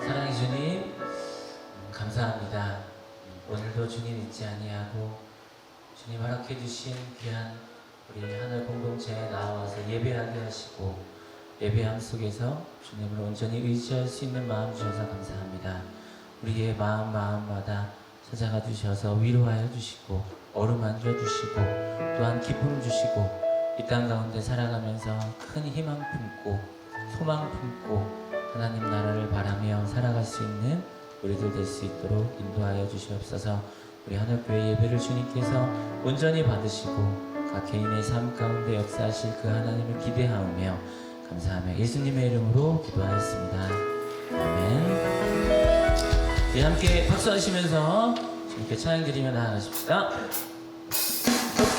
사랑의 주님, 감사합니다. 오늘도 주님 잊지 아니하고 주님 허락해 주신 귀한 우리 하늘 공동체에 나와서 예배하게 하시고 예배함 속에서 주님을 온전히 의지할 수 있는 마음 주셔서 감사합니다. 우리의 마음마다 찾아가 주셔서 위로하여 주시고 어루만져 주시고 또한 기쁨 주시고 이 땅 가운데 살아가면서 큰 희망 품고 소망 품고 하나님 나라를 바라며 살아갈 수 있는 우리들 될 수 있도록 인도하여 주시옵소서. 우리 하늘교회 예배를 주님께서 온전히 받으시고 각 개인의 삶 가운데 역사하실 그 하나님을 기대하며 감사하며 예수님의 이름으로 기도하였습니다. 아멘. 네, 함께 박수하시면서 주님께 찬양 드리며 나아가십시다. 박수.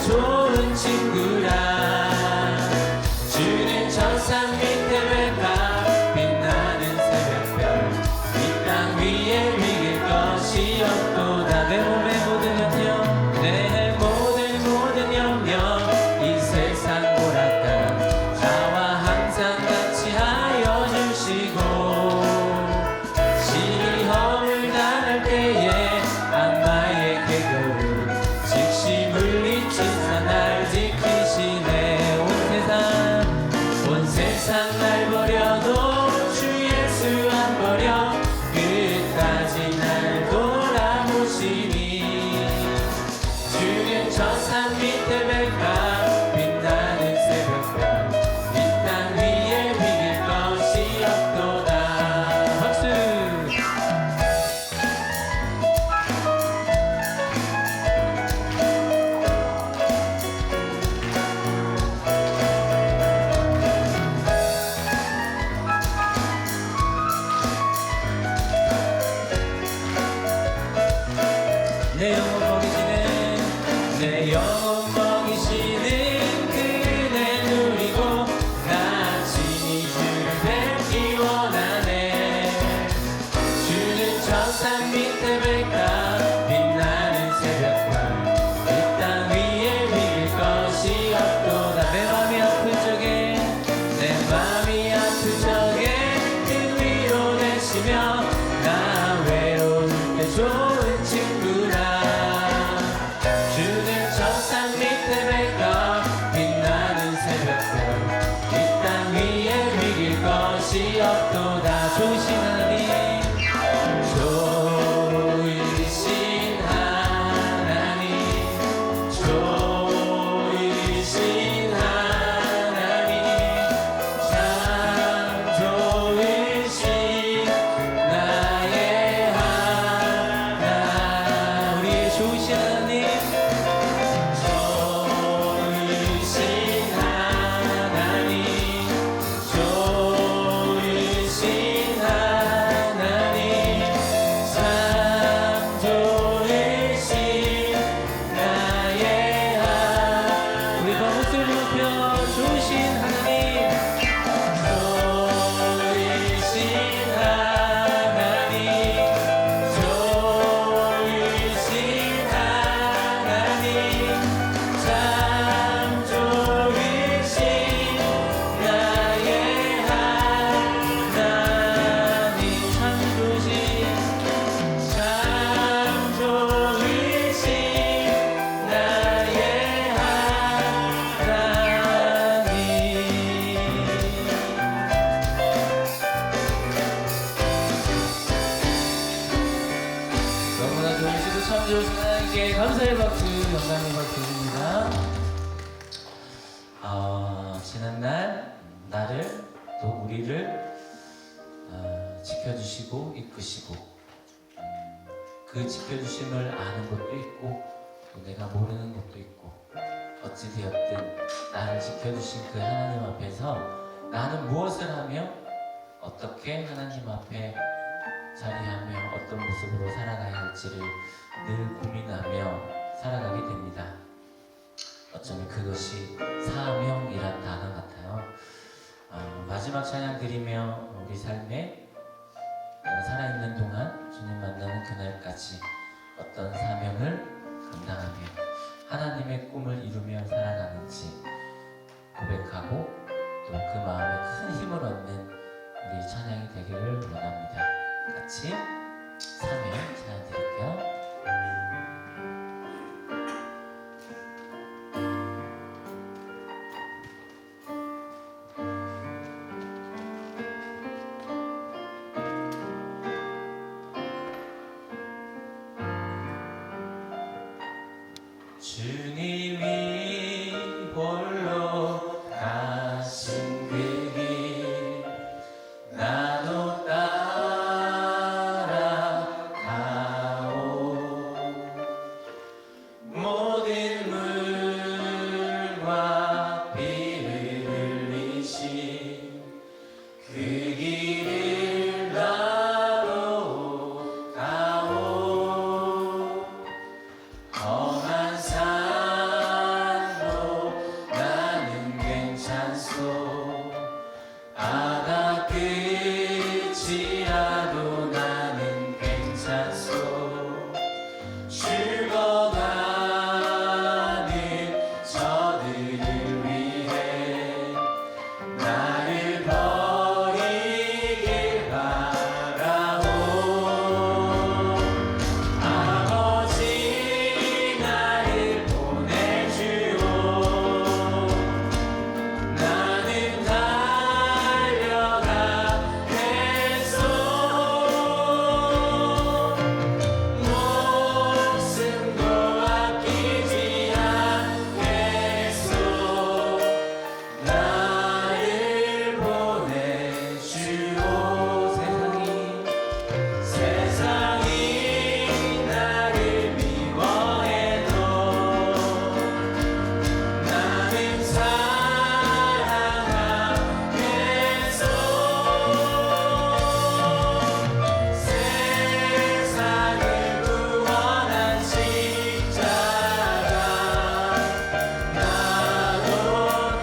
좋은 친구라 주는 천상 밑에 백합 빛나는 새벽별 이 땅 위에 위길 것이 없도다. 내 몸의 모든 염려 내 모든 염려 이 세상 오락가락 나와 항상 같이 하여 주시고 시험을 당할 때에 악마의 개겨울 즉시 물리친 날 지키시네. 온 세상 날 버려도 주 예수 안 버려 끝까지 날 돌아보시니 주는 천상 밑에 백합 빛나는 새벽별 이 땅 위에 비길 것이 없도다. 박수. 내 영혼 먹이시는 내 영혼 먹이시는 그네 누리고 나 친히 주를 뵙기 원하네. 주는 천상 밑에 백합 빛나는 새벽별 이 땅 위에 위길 것이 없도다. 내 맘이 아픈 적에 내 맘이 아픈 적에 그 위로 내시며 나 외로울 때 좋은 친구라 주는 천상 밑에 백합 빛나는 새벽별 이 땅 위에 위길 것이 없도다. 좋으신 하나님 좋으신 하나님 좋으신 하나님 참 좋으신 나의 하나님 우리의 좋으신 하나님 좋으신 하나님 좋으신 하나님 참 좋으신 나의 하나님 우리 박수를 높여 좋으신 하나님 좋으신 하나님 좋으신 하나님 참 좋으신 나의 하나님 참 좋으신 나의 하나님 너무나 좋으시고 참 좋으신 하나님께 감사의 박수 영광의 박수 드립니다. 지난날 나를 또 우리를 지켜주시고 이끄시고 그 지켜주심을 아는 것도 있고 또 내가 모르는 것도 있고 어찌되었든 나를 지켜주신 그 하나님 앞에서 나는 무엇을 하며 어떻게 하나님 앞에 자리하며 어떤 모습으로 살아가야 할지를 늘 고민하며 살아가게 됩니다. 어쩌면 그것이 사명이란 단어 같아요. 마지막 찬양 드리며 우리 삶에 살아있는 동안 주님 만나는 그날까지 어떤 사명을 감당하며 하나님의 꿈을 이루며 살아가는지 고백하고 또 그 마음에 큰 힘을 얻는 우리 찬양이 되기를 원합니다. 같이 사명 찬양 드릴게요. 주님이 홀로 가신 그 길 나도 따라가오 모든 물과 비를 흘리신 그 길을 나도 가오 험한 산도 나는 괜찮소 바다 끝이라도 나는 괜찮소 죽어가는 저들을 위해 나를 버리길 바라오 아버지 나를 보내주오 나는 달려가겠소 목숨도 아끼지 않겠소 나를 보내주오 세상이 나를 미워해도 나는 사랑하겠소 세상을 구원한 십자가 나도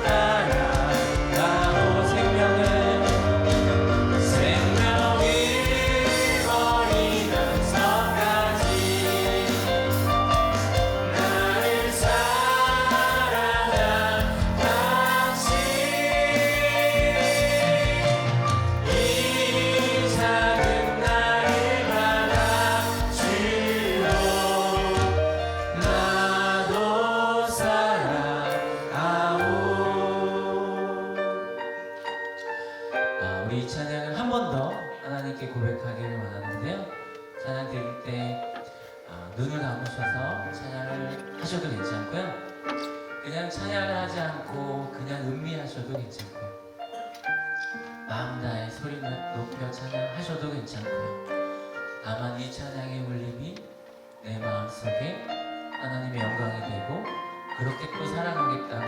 따라가오 생명을 버리면서까지 나를 사랑한 당신 이 작은 나를 받아주오 나도 사랑하오 우리 이 찬양을 한 번 더 하나님께 고백하기를 원하는데요. 찬양 드릴 때 눈을 감으셔서 찬양을 하셔도 괜찮고요. 그냥 찬양을 하지 않고 그냥 음미하셔도 괜찮고요. 마음 다해 소리 높여 찬양하셔도 괜찮고요. 다만 이 찬양의 울림이 내 마음속에 하나님의 영광이 되고 그렇게 또 살아가겠다고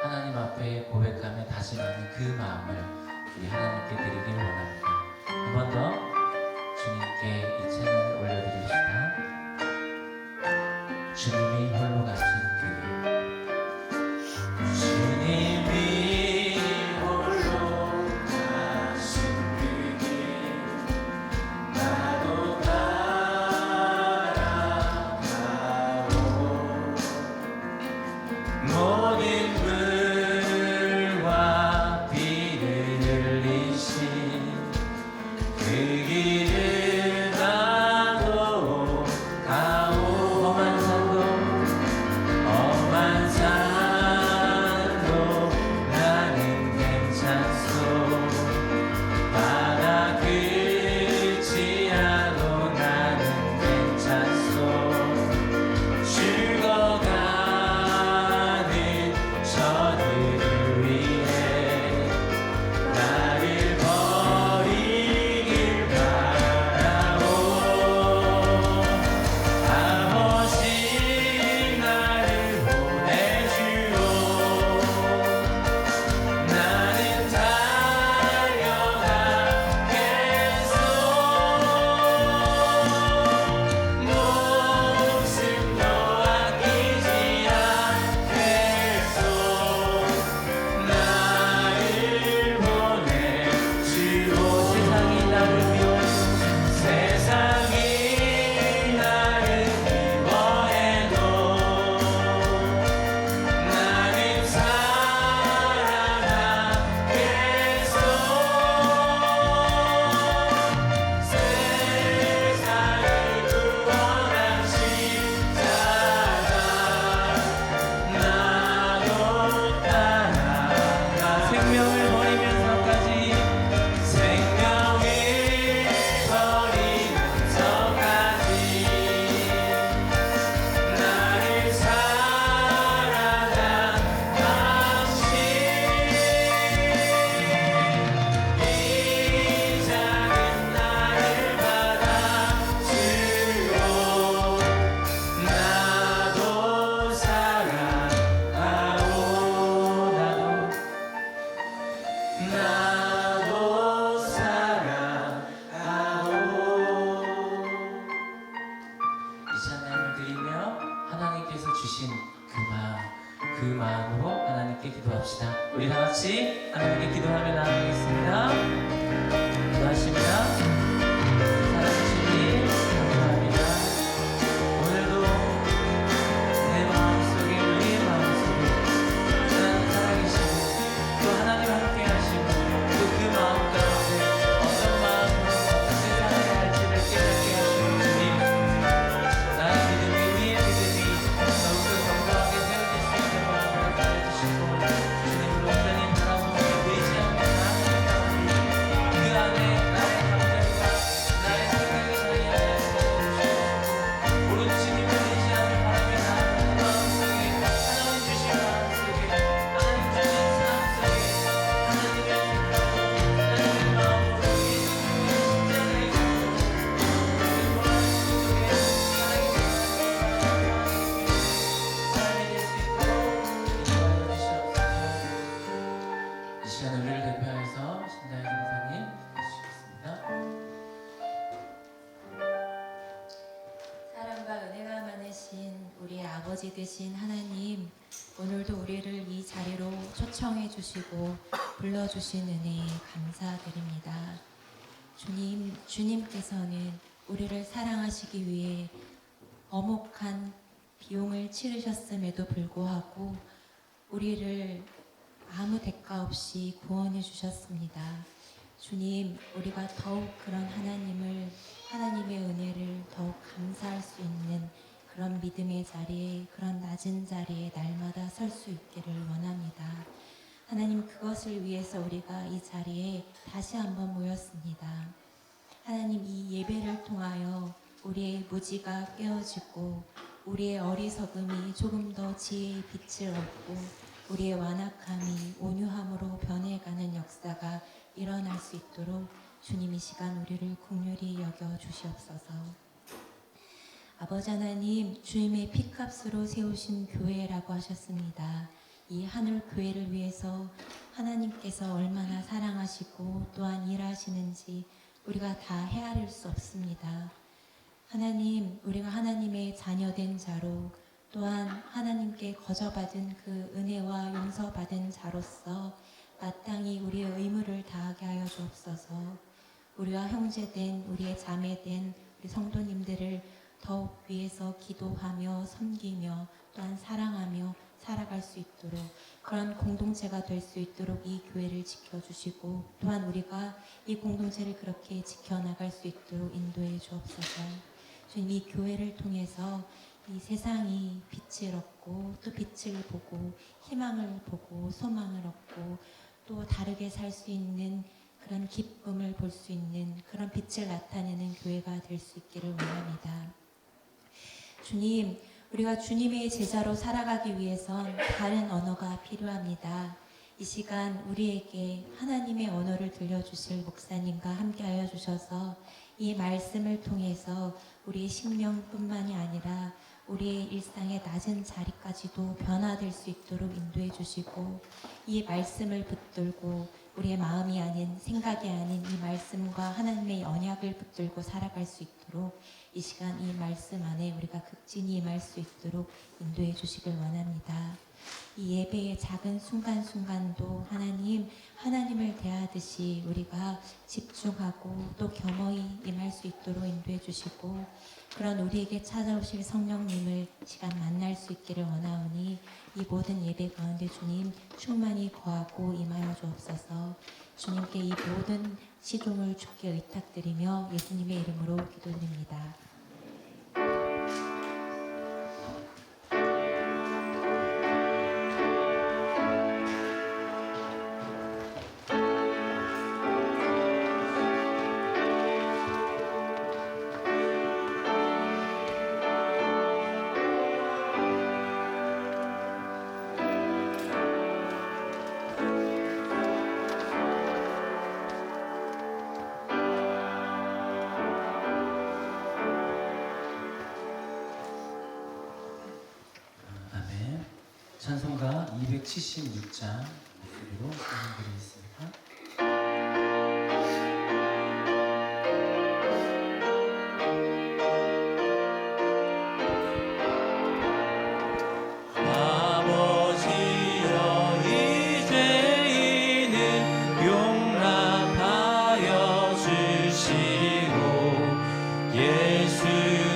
하나님 앞에 고백하며 다짐하는 그 마음을 우리 하나님께 드리길 원합니다. 한 번 더 주님께 이 찬양을 올려드립시다. 주님이 홀로 가신 그 길 주님이 홀로 가신 그 길 나도 따라가오 모든 물과 비를 흘리신 그 우리 다 같이 하나님께 기도하며 나아가겠습니다. 기도하십니다. 사랑하는 주님, 감사합니다. 오늘도 내 마음속에, 우리의 마음속에 하나님 살아계시고 또 하나님 함께 하시고 또 그 마음 가운데 어떤 마음으로 세상을 갈지를 깨닫게 하시고 주님, 나의 믿음이, 우리의 믿음이 더욱더 견고하게 세워질 수 있는 마음으로 가르치시고 주님을 온전히 바라보며 의지하며 나아가는 그 안에 나의 감정과 나의 생각이 자리하지 않게 해주시고 오로지 주님을 의지하며 바라며 나아가는 마음속에 하나님 주신 마음속에 하나님 주신 삶 속에 하나님의 하나님의 마음으로 예수님의 십자가의 공로 우리 마음속에 삶이 될 수 있도록 인도하여 주시옵소서. 이 시간 우리를 대표하여서 신다의 선생님 해주시겠습니다. 사랑과 은혜가 많으신 우리 아버지 되신 하나님, 오늘도 우리를 이 자리로 초청해 주시고 불러 주신 은혜에 감사드립니다. 주님, 주님께서는 우리를 사랑하시기 위해 엄혹한 비용을 치르셨음에도 불구하고 우리를 아무 대가 없이 구원해 주셨습니다. 주님, 우리가 더욱 그런 하나님의 은혜를 더욱 감사할 수 있는 그런 믿음의 자리에, 그런 낮은 자리에 날마다 설 수 있기를 원합니다. 하나님, 그것을 위해서 우리가 이 자리에 다시 한번 모였습니다. 하나님, 이 예배를 통하여 우리의 무지가 깨어지고 우리의 어리석음이 조금 더 지혜의 빛을 얻고 우리의 완악함이 온유함으로 변해가는 역사가 일어날 수 있도록 주님 이 시간 우리를 긍휼히 여겨 주시옵소서. 아버지 하나님, 주님의 피값으로 세우신 교회라고 하셨습니다. 이 하늘 교회를 위해서 하나님께서 얼마나 사랑하시고 또한 일하시는지 우리가 다 헤아릴 수 없습니다. 하나님, 우리가 하나님의 자녀된 자로 또한 하나님께 거저받은 그 은혜와 용서받은 자로서 마땅히 우리의 의무를 다하게 하여 주옵소서. 우리와 형제된, 우리의 자매된 우리 성도님들을 더욱 위해서 기도하며 섬기며 또한 사랑하며 살아갈 수 있도록, 그런 공동체가 될 수 있도록 이 교회를 지켜주시고 또한 우리가 이 공동체를 그렇게 지켜나갈 수 있도록 인도해 주옵소서. 주님, 이 교회를 통해서 이 세상이 빛을 얻고 또 빛을 보고 희망을 보고 소망을 얻고 또 다르게 살 수 있는 그런 기쁨을 볼 수 있는 그런 빛을 나타내는 교회가 될 수 있기를 원합니다. 주님, 우리가 주님의 제자로 살아가기 위해선 다른 언어가 필요합니다. 이 시간 우리에게 하나님의 언어를 들려주실 목사님과 함께하여 주셔서 이 말씀을 통해서 우리의 심령뿐만이 아니라 우리의 일상의 낮은 자리까지도 변화될 수 있도록 인도해 주시고, 이 말씀을 붙들고 우리의 마음이 아닌, 생각이 아닌 이 말씀과 하나님의 언약을 붙들고 살아갈 수 있도록 이 시간 이 말씀 안에 우리가 극진히 임할 수 있도록 인도해 주시길 원합니다. 이 예배의 작은 순간순간도 하나님을 대하듯이 우리가 집중하고 또 겸허히 임할 수 있도록 인도해 주시고, 그런 우리에게 찾아오실 성령님을 시간 만날 수 있기를 원하오니 이 모든 예배 가운데 주님 충만히 거하고 임하여 주옵소서. 주님께 이 모든 시종을 주께 의탁드리며 예수님의 이름으로 기도드립니다. 찬송가 276장 목소리로 찬양드리겠습니다. 아버지여 이제 주시고 예수님의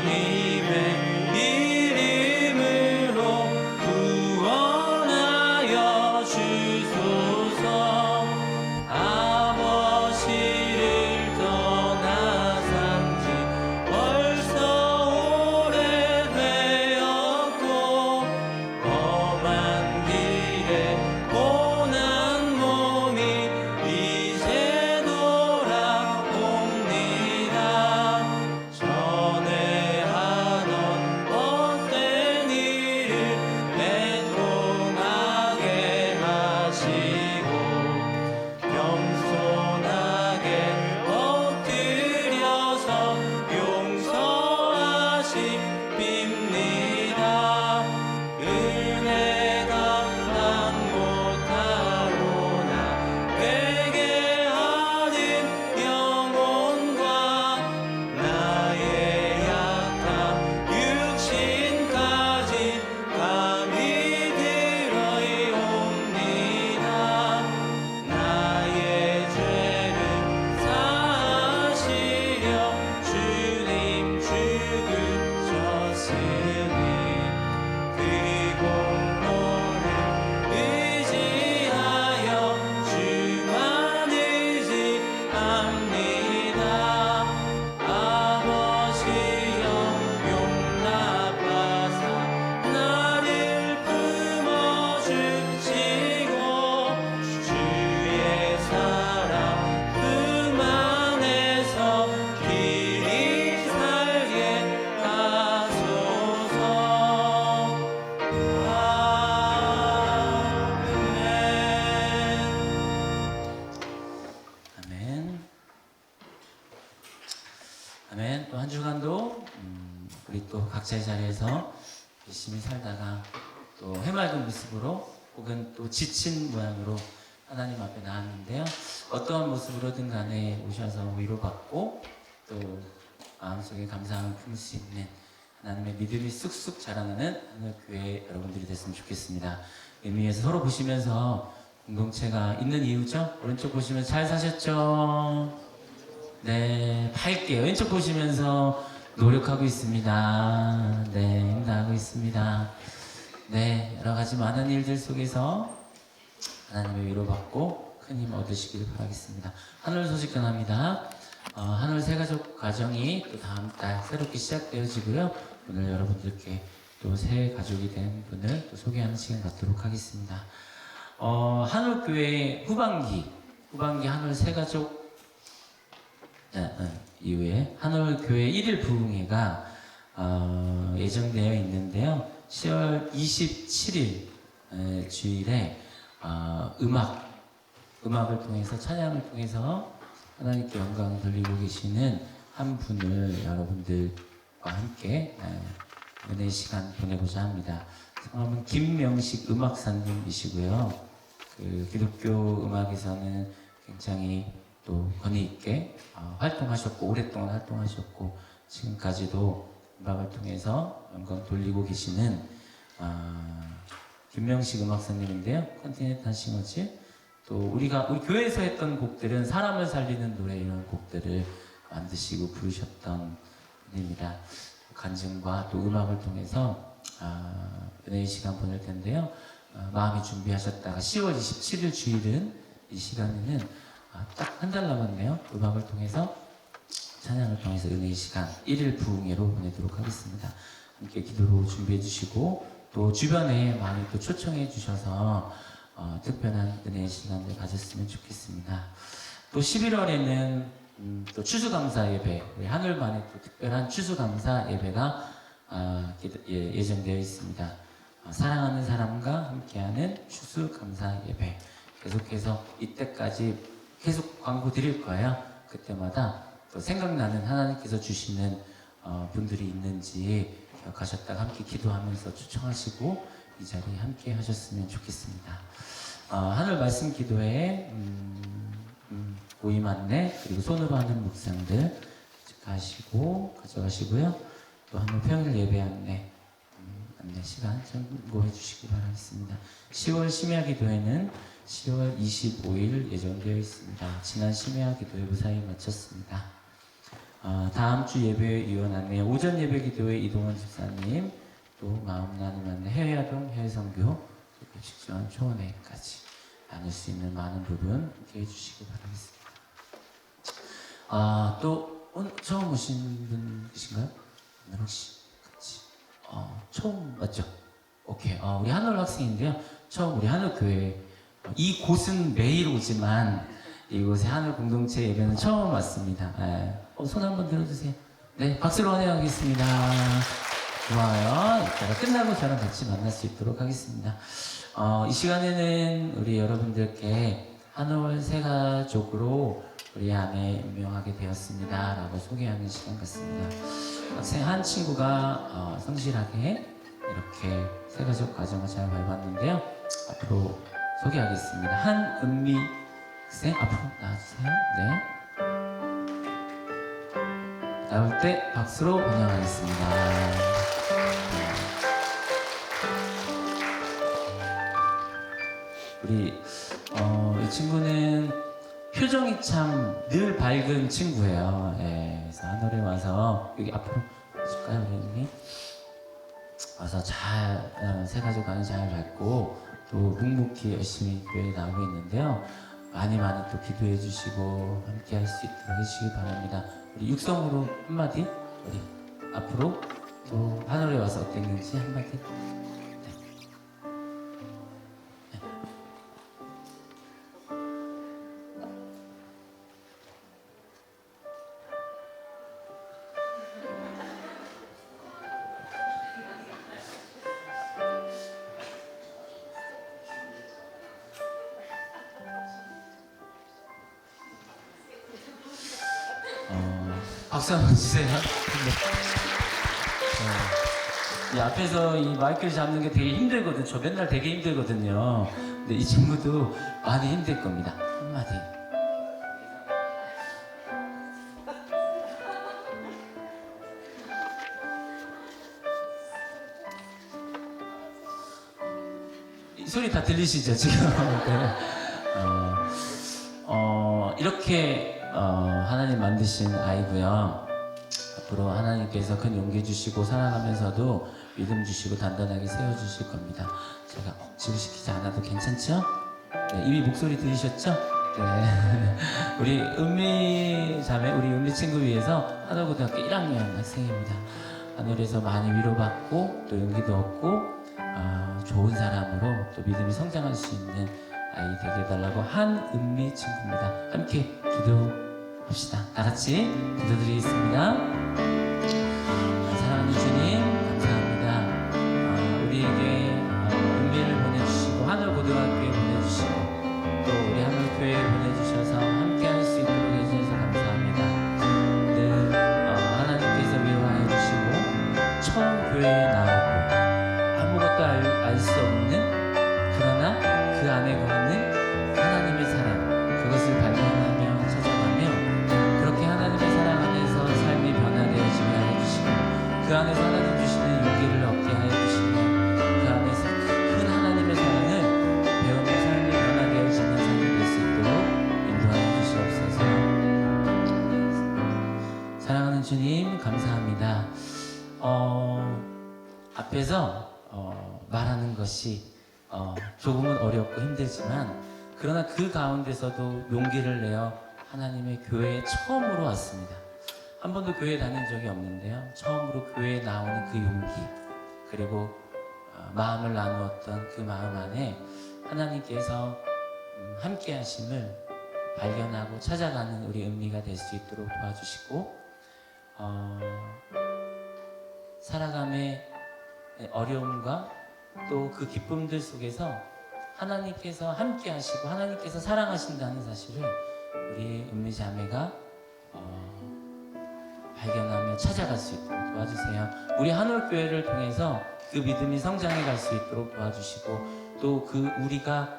이름으로 구원하여 주소서. 아버지를 떠나 산지 벌써 오래되었고 험한 길에 고난 몸이 이제 돌아옵니다. 전에 하던 못된 일을 애통하게 하시고 겸손하게 엎드려서 용서하십니다. 은혜가 난 못하오나 회개하는 영혼과 나의 약한 육신까지 감히 들어옵니다. 나의 죄를 사하시려 주님 죽으셨으니 그 공로를 의지하여 주만 의지합니다. 아버지여 용납하사 나를 품어주시고 주의 사랑 품 안에서 길이 살게 하소서. 아멘. 아멘. 또 한 주간도 우리 또 각자의 자리에서 열심히 살다가 또 해맑은 모습으로 혹은 또 지친 모양으로 하나님 앞에 나왔는데요. 어떠한 모습으로든 간에 오셔서 위로받고 또 마음속에 감사함을 품을 수 있는 하나님의 믿음이 쑥쑥 자라나는 하늘교회 여러분들이 됐으면 좋겠습니다. 의미에서 서로 보시면서 공동체가 있는 이유죠. 오른쪽 보시면 잘 사셨죠? 네, 밝게 왼쪽 보시면서 노력하고 있습니다. 네, 힘나고 있습니다. 네, 여러 가지 많은 일들 속에서 하나님의 위로받고 큰 힘 얻으시길 바라겠습니다. 하늘 소식 전합니다. 하늘 새가족 가정이 또 다음 달 새롭게 시작되어지고요. 오늘 여러분들께 또 새 가족이 된 분을 또 소개하는 시간 갖도록 하겠습니다. 하늘교회 후반기 하늘 새가족 이후에 하늘교회 1일 부흥회가 예정되어 있는데요. 10월 27일 주일에 음악을 통해서 찬양을 통해서 하나님께 영광을 돌리고 계시는 한 분을 여러분들과 함께 은혜의 시간 보내고자 합니다. 성함은 김명식 음악사님이시고요. 그 기독교 음악에서는 굉장히 또 권위 있게 활동하셨고 오랫동안 활동하셨고 지금까지도 음악을 통해서 영광 돌리고 계시는 김명식 음악사님인데요. 컨티넨탈 싱어즈 또 우리 교회에서 했던 곡들은 사람을 살리는 노래 이런 곡들을 만드시고 부르셨던 분입니다. 간증과 또 음악을 통해서 은혜의 시간 보낼 텐데요. 마음이 준비하셨다가 10월 27일 주일은 이 시간에는 딱 한 달 남았네요. 음악을 통해서 찬양을 통해서 은혜의 시간 1일 부흥회로 보내도록 하겠습니다. 함께 기도로 준비해 주시고 또 주변에 많이 또 초청해 주셔서 특별한 은혜의 시간을 가졌으면 좋겠습니다. 또 11월에는 또 추수감사 예배, 우리 하늘만의 또 특별한 추수감사 예배가 예정되어 있습니다. 사랑하는 사람과 함께하는 추수감사 예배. 계속해서 이때까지 계속 광고 드릴 거예요. 그때마다 또 생각나는 하나님께서 주시는 분들이 있는지 기억하셨다가 함께 기도하면서 초청하시고 이 자리에 함께 하셨으면 좋겠습니다. 하늘 말씀 기도회에 모임 안내 그리고 손으로 하는 묵상들 가져가시고요. 또 하늘 평일 예배 안내 시간 참고해 주시기 바라겠습니다. 10월 심야 기도회는 10월 25일 예정되어 있습니다. 지난 심야 기도회 무사히 마쳤습니다. 다음 주 예배 이원하며 오전 예배 기도회 이동원 집사님, 또 마음 나누면 해외아동 해외선교, 또 직전 초원회까지 나눌 수 있는 많은 부분 함께 해주시기 바라겠습니다. 또 오늘 처음 오신 분이신가요? 오늘 혹시 같이 처음 맞죠? 오케이. 우리 한올 학생인데요. 처음 우리 한올 교회 이 곳은 매일 오지만 이곳에 한올 공동체 예배는 처음 왔습니다. 손 한번 들어주세요. 네, 박수로 환영하겠습니다. 고마워요. 이따가 끝나고 저랑 같이 만날 수 있도록 하겠습니다. 이 시간에는 우리 여러분들께 한올 새 가족으로 우리 안에 임명하게 되었습니다 라고 소개하는 시간 같습니다. 학생 한 친구가 성실하게 이렇게 새 가족 과정을 잘 밟았는데요. 앞으로 소개하겠습니다. 한은미 학생 앞으로 나와주세요. 네. 나올 때 박수로 환영하겠습니다. 우리 이 친구는 표정이 참 늘 밝은 친구예요. 그래서 하늘에 와서 여기 앞으로 와줄까요, 우리 언니? 와서 잘 새 가족 안에 잘 밟고 또 묵묵히 열심히 교회에 나오고 있는데요. 많이 또 기도해 주시고 함께 할 수 있도록 해주시기 바랍니다. 우리 육성으로 한마디, 우리 앞으로 또 하늘에 와서 어땠는지 한마디. 박수 한번 주세요. 이 앞에서 이 마이크를 잡는 게 되게 힘들거든요. 저 맨날 되게 힘들거든요. 근데 이 친구도 많이 힘들 겁니다. 한마디. 이 소리 다 들리시죠, 지금? 네. 이렇게 하나님 만드신 아이고요. 앞으로 하나님께서 큰 용기 주시고 살아가면서도 믿음 주시고 단단하게 세워주실 겁니다. 제가 억지로 시키지 않아도 괜찮죠? 네, 이미 목소리 들으셨죠? 네. 우리 은미 자매, 우리 은미 친구 위해서 한올고등학교 1학년 학생입니다. 하늘에서 많이 위로받고 또 용기도 얻고 좋은 사람으로 또 믿음이 성장할 수 있는 아이 되게 해달라고 한은미 친구입니다. 함께 기도합시다. 다 같이 기도드리겠습니다. 사랑하는 주님 감사합니다. 우리에게 은미를 보내주시고 하늘고등학교에 보내주시고 또 우리 하늘교회에 보내주셔서 함께 할 수 있도록 해주셔서 감사합니다. 늘 하나님께서 위로하여 주시고 처음 교회에 나오고 아무것도 알 수 없는 그러나 그 안에 거하는 하나님의 사랑, 그것을 발견하며 찾아가며 그렇게 하나님의 사랑 안에서 삶이 변화되어지게 하여 주시고 그 안에서 하나님 주시는 용기를 얻게 하여 주시며 그 안에서 큰 하나님의 사랑을 배우며 삶이 변화되어지는 삶이 될 수 있도록 인도하여 주시옵소서. 사랑하는 주님 감사합니다. 앞에서 말하는 것이 조금은 어렵고 힘들지만 그러나 그 가운데서도 용기를 내어 하나님의 교회에 처음으로 왔습니다. 한 번도 교회 다닌 적이 없는데요. 처음으로 교회에 나오는 그 용기 그리고 마음을 나누었던 그 마음 안에 하나님께서 함께 하심을 발견하고 찾아가는 우리 은미가 될 수 있도록 도와주시고 살아감의 어려움과 또 그 기쁨들 속에서 하나님께서 함께 하시고 하나님께서 사랑하신다는 사실을 우리 은미 자매가 발견하며 찾아갈 수 있도록 도와주세요. 우리 한올교회를 통해서 그 믿음이 성장해 갈 수 있도록 도와주시고 또 그 우리가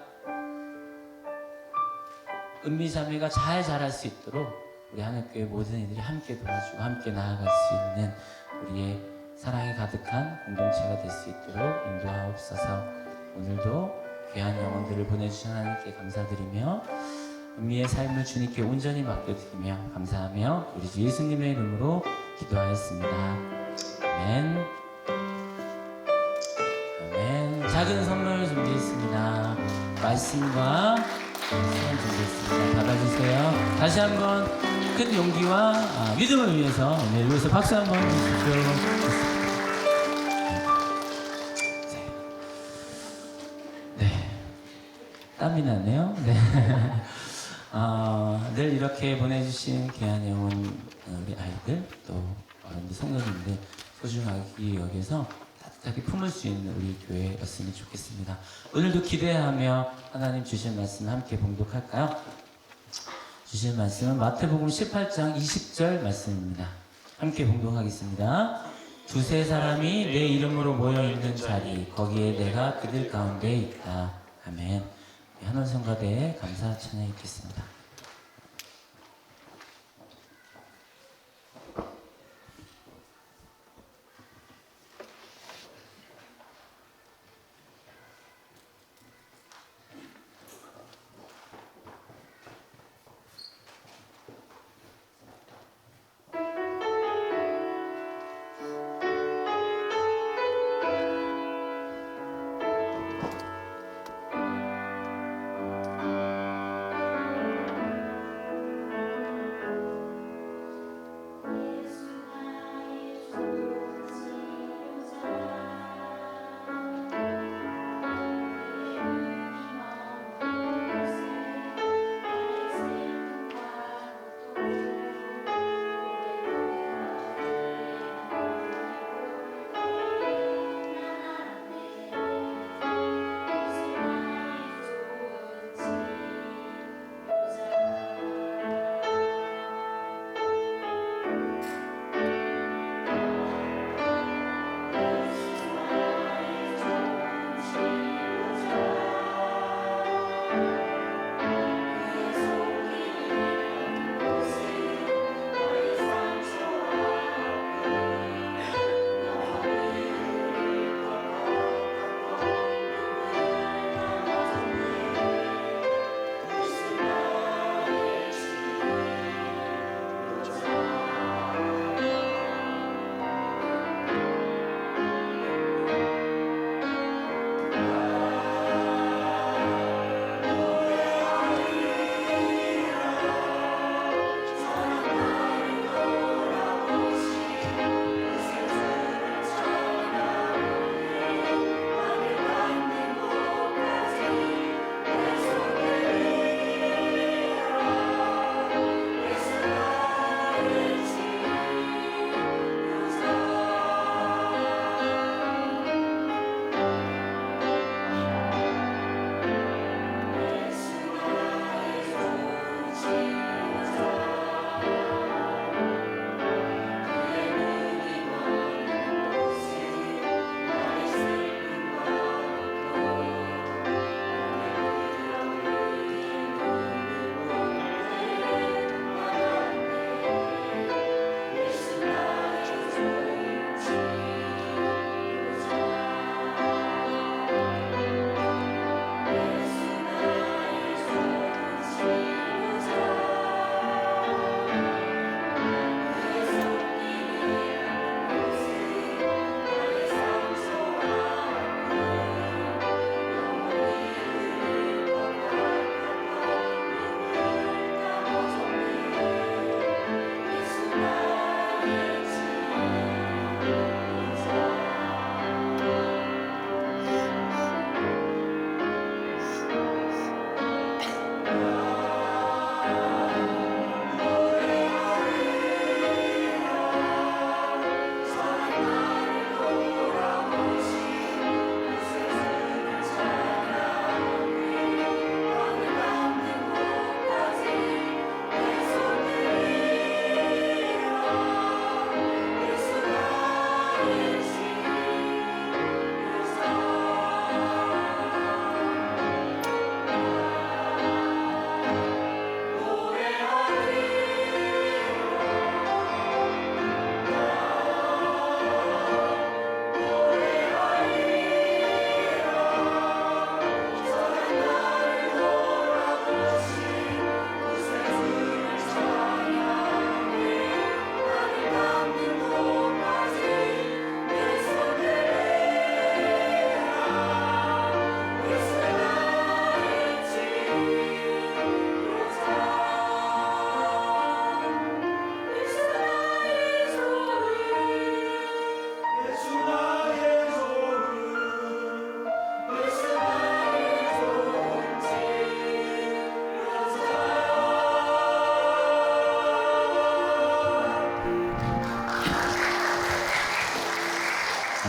은미 자매가 잘 자랄 수 있도록 우리 한올교회 모든 이들이 함께 도와주고 함께 나아갈 수 있는 우리의 사랑이 가득한 공동체가 될 수 있도록 인도하옵소서. 오늘도 귀한 영혼들을 보내주신 하나님께 감사드리며 은미의 삶을 주님께 온전히 맡겨드리며 감사하며 우리 주 예수님의 이름으로 기도하였습니다. 아멘. 아멘. 작은 선물 준비했습니다. 말씀과 시간 준비했습니다. 받아주세요. 다시 한번 큰 용기와 믿음을 위해서 위해서 박수 한번 주십시오. 네. 땀이 나네요. 네. 늘 이렇게 보내주신 귀한 영혼 우리 아이들 또 어른들 성도님들 소중하게 여기서 따뜻하게 품을 수 있는 우리 교회였으면 좋겠습니다. 오늘도 기대하며 하나님 주신 말씀 함께 봉독할까요? 주신 말씀은 마태복음 18장 20절 말씀입니다. 함께 봉독하겠습니다. 두세 사람이 내 이름으로 모여있는 자리 거기에 내가 그들 가운데 있다. 아멘. 한원성가대에 감사 찬양 있겠습니다.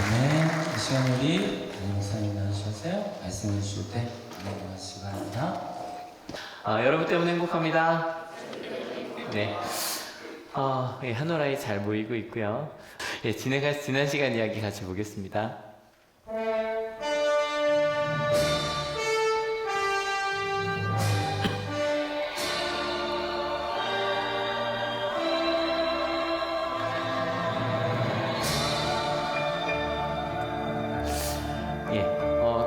네, 이 시간 우리 담임 목사님 나와주세요. 말씀해 주실 때 안녕하시기 바랍니다. 여러분 때문에 행복합니다. 네. 예, 한오라이 잘 모이고 있고요. 예, 지난 시간 이야기 같이 보겠습니다.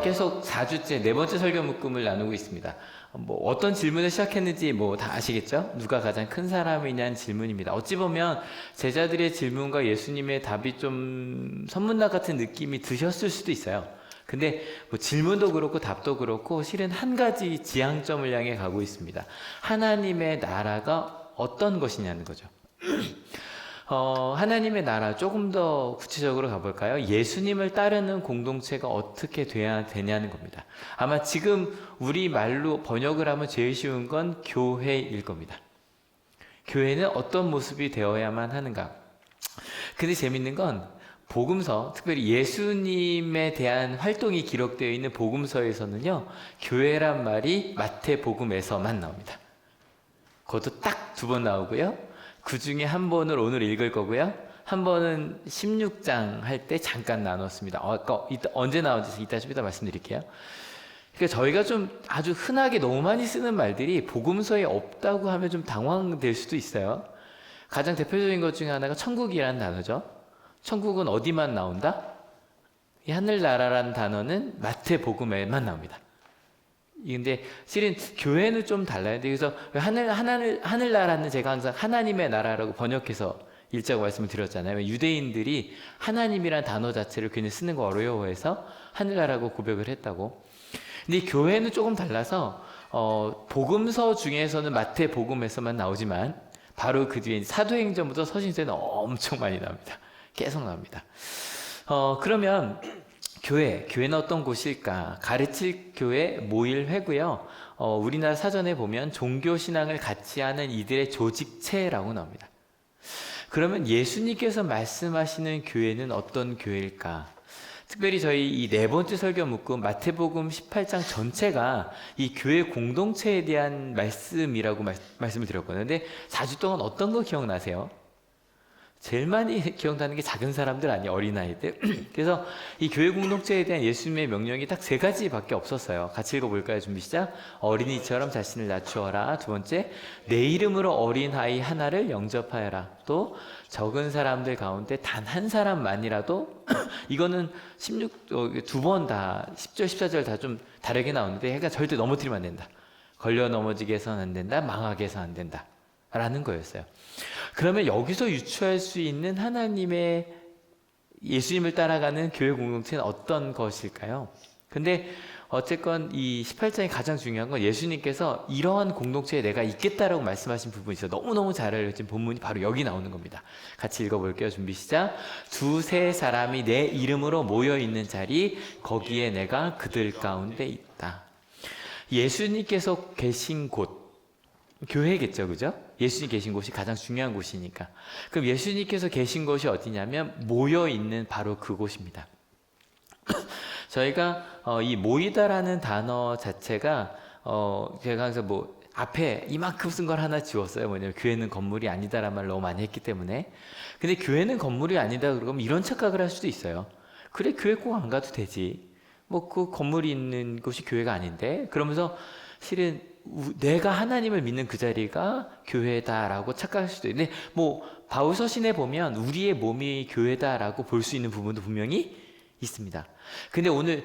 계속 4주째 네 번째 설교 묶음을 나누고 있습니다. 어떤 질문을 시작했는지 다 아시겠죠? 누가 가장 큰 사람이냐는 질문입니다. 어찌 보면 제자들의 질문과 예수님의 답이 좀 선문답 같은 느낌이 드셨을 수도 있어요. 근데 질문도 그렇고 답도 그렇고 실은 한 가지 지향점을 향해 가고 있습니다. 하나님의 나라가 어떤 것이냐는 거죠. 하나님의 나라 조금 더 구체적으로 가볼까요? 예수님을 따르는 공동체가 어떻게 돼야 되냐는 겁니다. 아마 지금 우리 말로 번역을 하면 제일 쉬운 건 교회일 겁니다. 교회는 어떤 모습이 되어야만 하는가? 근데 재밌는 건 복음서, 특별히 예수님에 대한 활동이 기록되어 있는 복음서에서는요, 교회란 말이 마태복음에서만 나옵니다. 그것도 딱 2번 나오고요. 그 중에 한 번을 오늘 읽을 거고요. 한 번은 16장 할 때 잠깐 나눴습니다. 언제 나온지 이따 좀 이따 말씀드릴게요. 그러니까 저희가 좀 아주 흔하게 너무 많이 쓰는 말들이 복음서에 없다고 하면 좀 당황될 수도 있어요. 가장 대표적인 것 중에 하나가 천국이라는 단어죠. 천국은 어디만 나온다? 이 하늘나라라는 단어는 마태복음에만 나옵니다. 근데 실은 교회는 좀 달라요. 그래서 하늘나라는 제가 항상 하나님의 나라라고 번역해서 읽자고 말씀을 드렸잖아요. 유대인들이 하나님이란 단어 자체를 괜히 쓰는 거 어려워해서 하늘나라고 고백을 했다고. 근데 교회는 조금 달라서 복음서 중에서는 마태복음에서만 나오지만 바로 그 뒤에 사도행전부터 서신서에는 엄청 많이 나옵니다. 계속 나옵니다. 그러면 교회는 어떤 곳일까? 가르칠 교회 모일회고요. 우리나라 사전에 보면 종교신앙을 같이 하는 이들의 조직체라고 나옵니다. 그러면 예수님께서 말씀하시는 교회는 어떤 교회일까? 특별히 저희 이 네 번째 설교 묶음 마태복음 18장 전체가 이 교회 공동체에 대한 말씀이라고 말씀을 드렸거든요. 근데 4주 동안 어떤 거 기억나세요? 제일 많이 기억나는 게 작은 사람들 아니에요, 어린아이들. 그래서 이 교회 공동체에 대한 예수님의 명령이 딱 3가지밖에 없었어요. 같이 읽어볼까요? 준비 시작. 어린이처럼 자신을 낮추어라. 2번째, 내 이름으로 어린아이 하나를 영접하여라. 또 적은 사람들 가운데 단 한 사람만이라도 이거는 2번 다 10절 14절 다 좀 다르게 나오는데 그러니까 절대 넘어뜨리면 안 된다. 걸려 넘어지게 해서는 안 된다. 망하게 해서 안 된다. 라는 거였어요. 그러면 여기서 유추할 수 있는 하나님의 예수님을 따라가는 교회 공동체는 어떤 것일까요? 근데 어쨌건 이 18장이 가장 중요한 건 예수님께서 이러한 공동체에 내가 있겠다라고 말씀하신 부분이 있어요. 너무너무 잘 알려진 본문이 바로 여기 나오는 겁니다. 같이 읽어볼게요. 준비 시작. 2-3 사람이 내 이름으로 모여있는 자리 거기에 내가 그들 가운데 있다. 예수님께서 계신 곳 교회겠죠, 그죠? 예수님 계신 곳이 가장 중요한 곳이니까. 그럼 예수님께서 계신 곳이 어디냐면 모여있는 바로 그곳입니다. 저희가 이 모이다라는 단어 자체가 제가 항상 앞에 이만큼 쓴 걸 하나 지웠어요. 뭐냐면 교회는 건물이 아니다라는 말 너무 많이 했기 때문에. 근데 교회는 건물이 아니다 그러면 이런 착각을 할 수도 있어요. 그래, 교회 꼭 안 가도 되지. 그 건물이 있는 곳이 교회가 아닌데. 그러면서 실은 내가 하나님을 믿는 그 자리가 교회다라고 착각할 수도 있는데 바울 서신에 보면 우리의 몸이 교회다라고 볼 수 있는 부분도 분명히 있습니다. 근데 오늘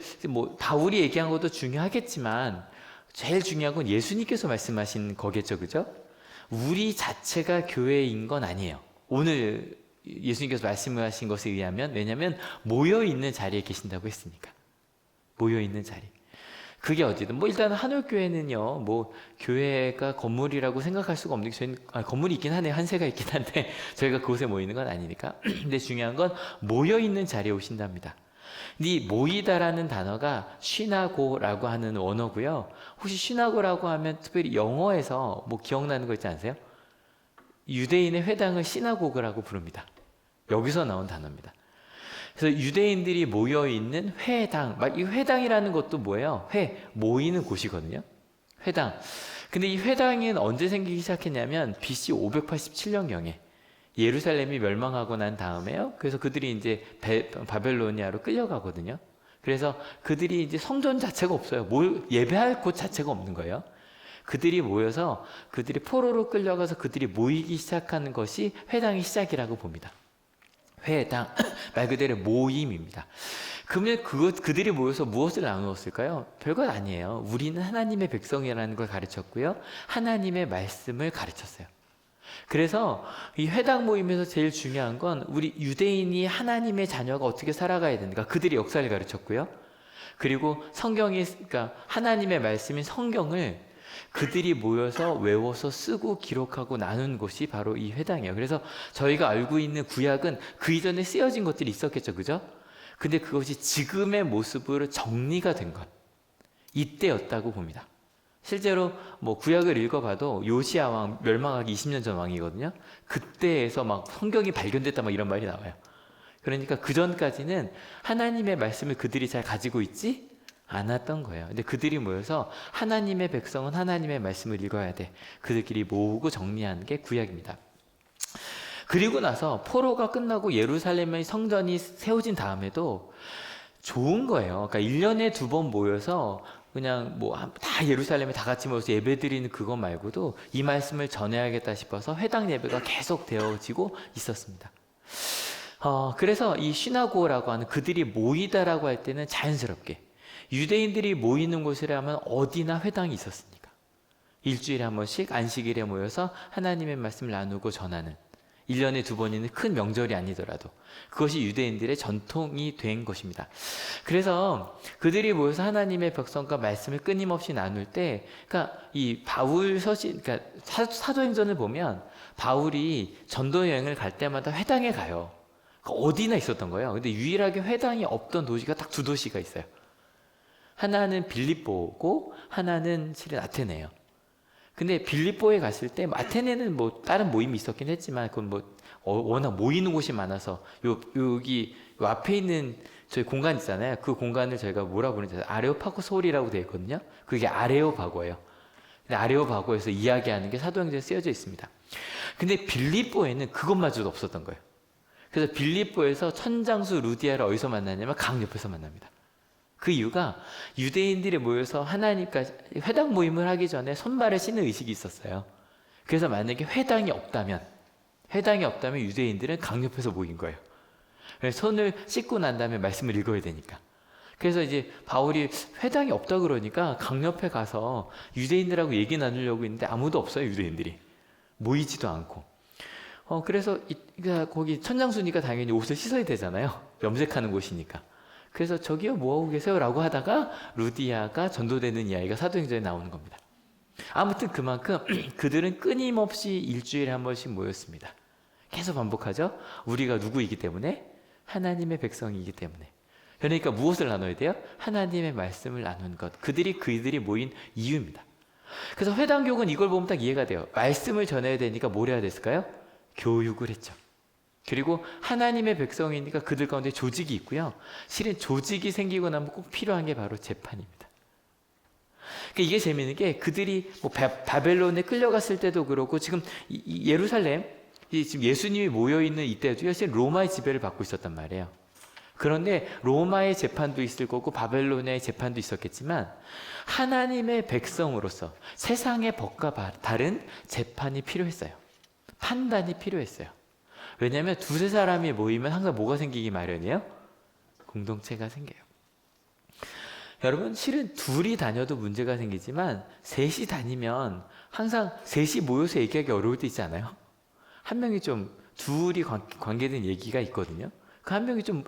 바울이 얘기한 것도 중요하겠지만 제일 중요한 건 예수님께서 말씀하신 거겠죠, 그죠? 우리 자체가 교회인 건 아니에요. 오늘 예수님께서 말씀하신 것에 의하면 왜냐하면 모여있는 자리에 계신다고 했으니까. 모여있는 자리. 그게 어디든 일단 한올교회는요 교회가 건물이라고 생각할 수가 없는 게 저희는 건물이 있긴 하네요. 한 세가 있긴 한데 저희가 그곳에 모이는 건 아니니까. 근데 중요한 건 모여있는 자리에 오신답니다. 이 모이다라는 단어가 쉬나고라고 하는 원어고요. 혹시 쉬나고라고 하면 특별히 영어에서 기억나는 거 있지 않으세요? 유대인의 회당을 시나고그라고 부릅니다. 여기서 나온 단어입니다. 그래서 유대인들이 모여 있는 회당, 막 이 회당이라는 것도 뭐예요? 모이는 곳이거든요. 회당. 근데 이 회당은 언제 생기기 시작했냐면 BC 587년경에 예루살렘이 멸망하고 난 다음에요. 그래서 그들이 이제 바벨로니아로 끌려가거든요. 그래서 그들이 이제 성전 자체가 없어요. 예배할 곳 자체가 없는 거예요. 그들이 모여서 그들이 포로로 끌려가서 그들이 모이기 시작하는 것이 회당의 시작이라고 봅니다. 회당, 말 그대로 모임입니다. 그러면 그들이 모여서 무엇을 나누었을까요? 별것 아니에요. 우리는 하나님의 백성이라는 걸 가르쳤고요. 하나님의 말씀을 가르쳤어요. 그래서 이 회당 모임에서 제일 중요한 건 우리 유대인이 하나님의 자녀가 어떻게 살아가야 되는가, 그들이 역사를 가르쳤고요. 그리고 그러니까 하나님의 말씀인 성경을 그들이 모여서 외워서 쓰고 기록하고 나눈 곳이 바로 이 회당이에요. 그래서 저희가 알고 있는 구약은 그 이전에 쓰여진 것들이 있었겠죠, 그죠? 근데 그것이 지금의 모습으로 정리가 된 것, 이때였다고 봅니다. 실제로 뭐 구약을 읽어봐도 요시야 왕 멸망하기 20년 전 왕이거든요. 그때에서 막 성경이 발견됐다 막 이런 말이 나와요. 그러니까 그 전까지는 하나님의 말씀을 그들이 잘 가지고 있지 않았던 거예요. 근데 그들이 모여서 하나님의 백성은 하나님의 말씀을 읽어야 돼. 그들끼리 모으고 정리하는 게 구약입니다. 그리고 나서 포로가 끝나고 예루살렘의 성전이 세워진 다음에도 좋은 거예요. 그러니까 1년에 2번 모여서 그냥 뭐 다 예루살렘에 다 같이 모여서 예배드리는 그것 말고도 이 말씀을 전해야겠다 싶어서 회당 예배가 계속 되어지고 있었습니다. 그래서 이 시나고라고 하는 그들이 모이다라고 할 때는 자연스럽게 유대인들이 모이는 곳이라면 어디나 회당이 있었으니까 일주일에 한 번씩 안식일에 모여서 하나님의 말씀을 나누고 전하는 1년에 2번이는 큰 명절이 아니더라도 그것이 유대인들의 전통이 된 것입니다. 그래서 그들이 모여서 하나님의 백성과 말씀을 끊임없이 나눌 때, 그러니까 이 바울 서신, 그러니까 사도행전을 보면 바울이 전도 여행을 갈 때마다 회당에 가요. 그러니까 어디나 있었던 거예요. 근데 유일하게 회당이 없던 도시가 딱 2도시가 있어요. 하나는 빌립보고 하나는 실은 아테네예요. 근데 빌립보에 갔을 때 아테네는 뭐 다른 모임이 있었긴 했지만 그건 뭐 워낙 모이는 곳이 많아서 여기 요 앞에 있는 저희 공간 있잖아요. 그 공간을 저희가 뭐라 부르는지 아레오파고스 홀이라고 되어 있거든요. 그게 아레오바고예요. 근데 아레오바고에서 이야기하는 게 사도행전에 쓰여져 있습니다. 근데 빌립보에는 그것마저도 없었던 거예요. 그래서 빌립보에서 천장수 루디아를 어디서 만나냐면 강 옆에서 만납니다. 그 이유가 유대인들이 모여서 하나님까지 회당 모임을 하기 전에 손발을 씻는 의식이 있었어요. 그래서 만약에 회당이 없다면 유대인들은 강 옆에서 모인 거예요. 그래서 손을 씻고 난 다음에 말씀을 읽어야 되니까. 그래서 이제 바울이 회당이 없다 그러니까 강 옆에 가서 유대인들하고 얘기 나누려고 했는데 아무도 없어요. 유대인들이 모이지도 않고. 그래서 거기 천장수니까 당연히 옷을 씻어야 되잖아요. 염색하는 곳이니까. 그래서 저기요 뭐하고 계세요? 라고 하다가 루디아가 전도되는 이야기가 사도행전에 나오는 겁니다. 아무튼 그만큼 그들은 끊임없이 일주일에 한 번씩 모였습니다. 계속 반복하죠. 우리가 누구이기 때문에? 하나님의 백성이기 때문에. 그러니까 무엇을 나눠야 돼요? 하나님의 말씀을 나눈 것. 그들이 모인 이유입니다. 그래서 회당교육은 이걸 보면 딱 이해가 돼요. 말씀을 전해야 되니까 뭘 해야 됐을까요? 교육을 했죠. 그리고 하나님의 백성이니까 그들 가운데 조직이 있고요. 실은 조직이 생기고 나면 꼭 필요한 게 바로 재판입니다. 그러니까 이게 재미있는 게 그들이 뭐 바벨론에 끌려갔을 때도 그렇고 지금 예루살렘, 지금 예수님이 모여있는 이때도요. 실은 로마의 지배를 받고 있었단 말이에요. 그런데 로마의 재판도 있을 거고 바벨론의 재판도 있었겠지만 하나님의 백성으로서 세상의 법과 다른 재판이 필요했어요. 판단이 필요했어요. 왜냐하면 2-3 사람이 모이면 항상 뭐가 생기기 마련이에요? 공동체가 생겨요. 여러분 실은 둘이 다녀도 문제가 생기지만 셋이 다니면 항상 셋이 모여서 얘기하기 어려울 때 있지 않아요? 한 명이 둘이 관계된 얘기가 있거든요. 그 한 명이 좀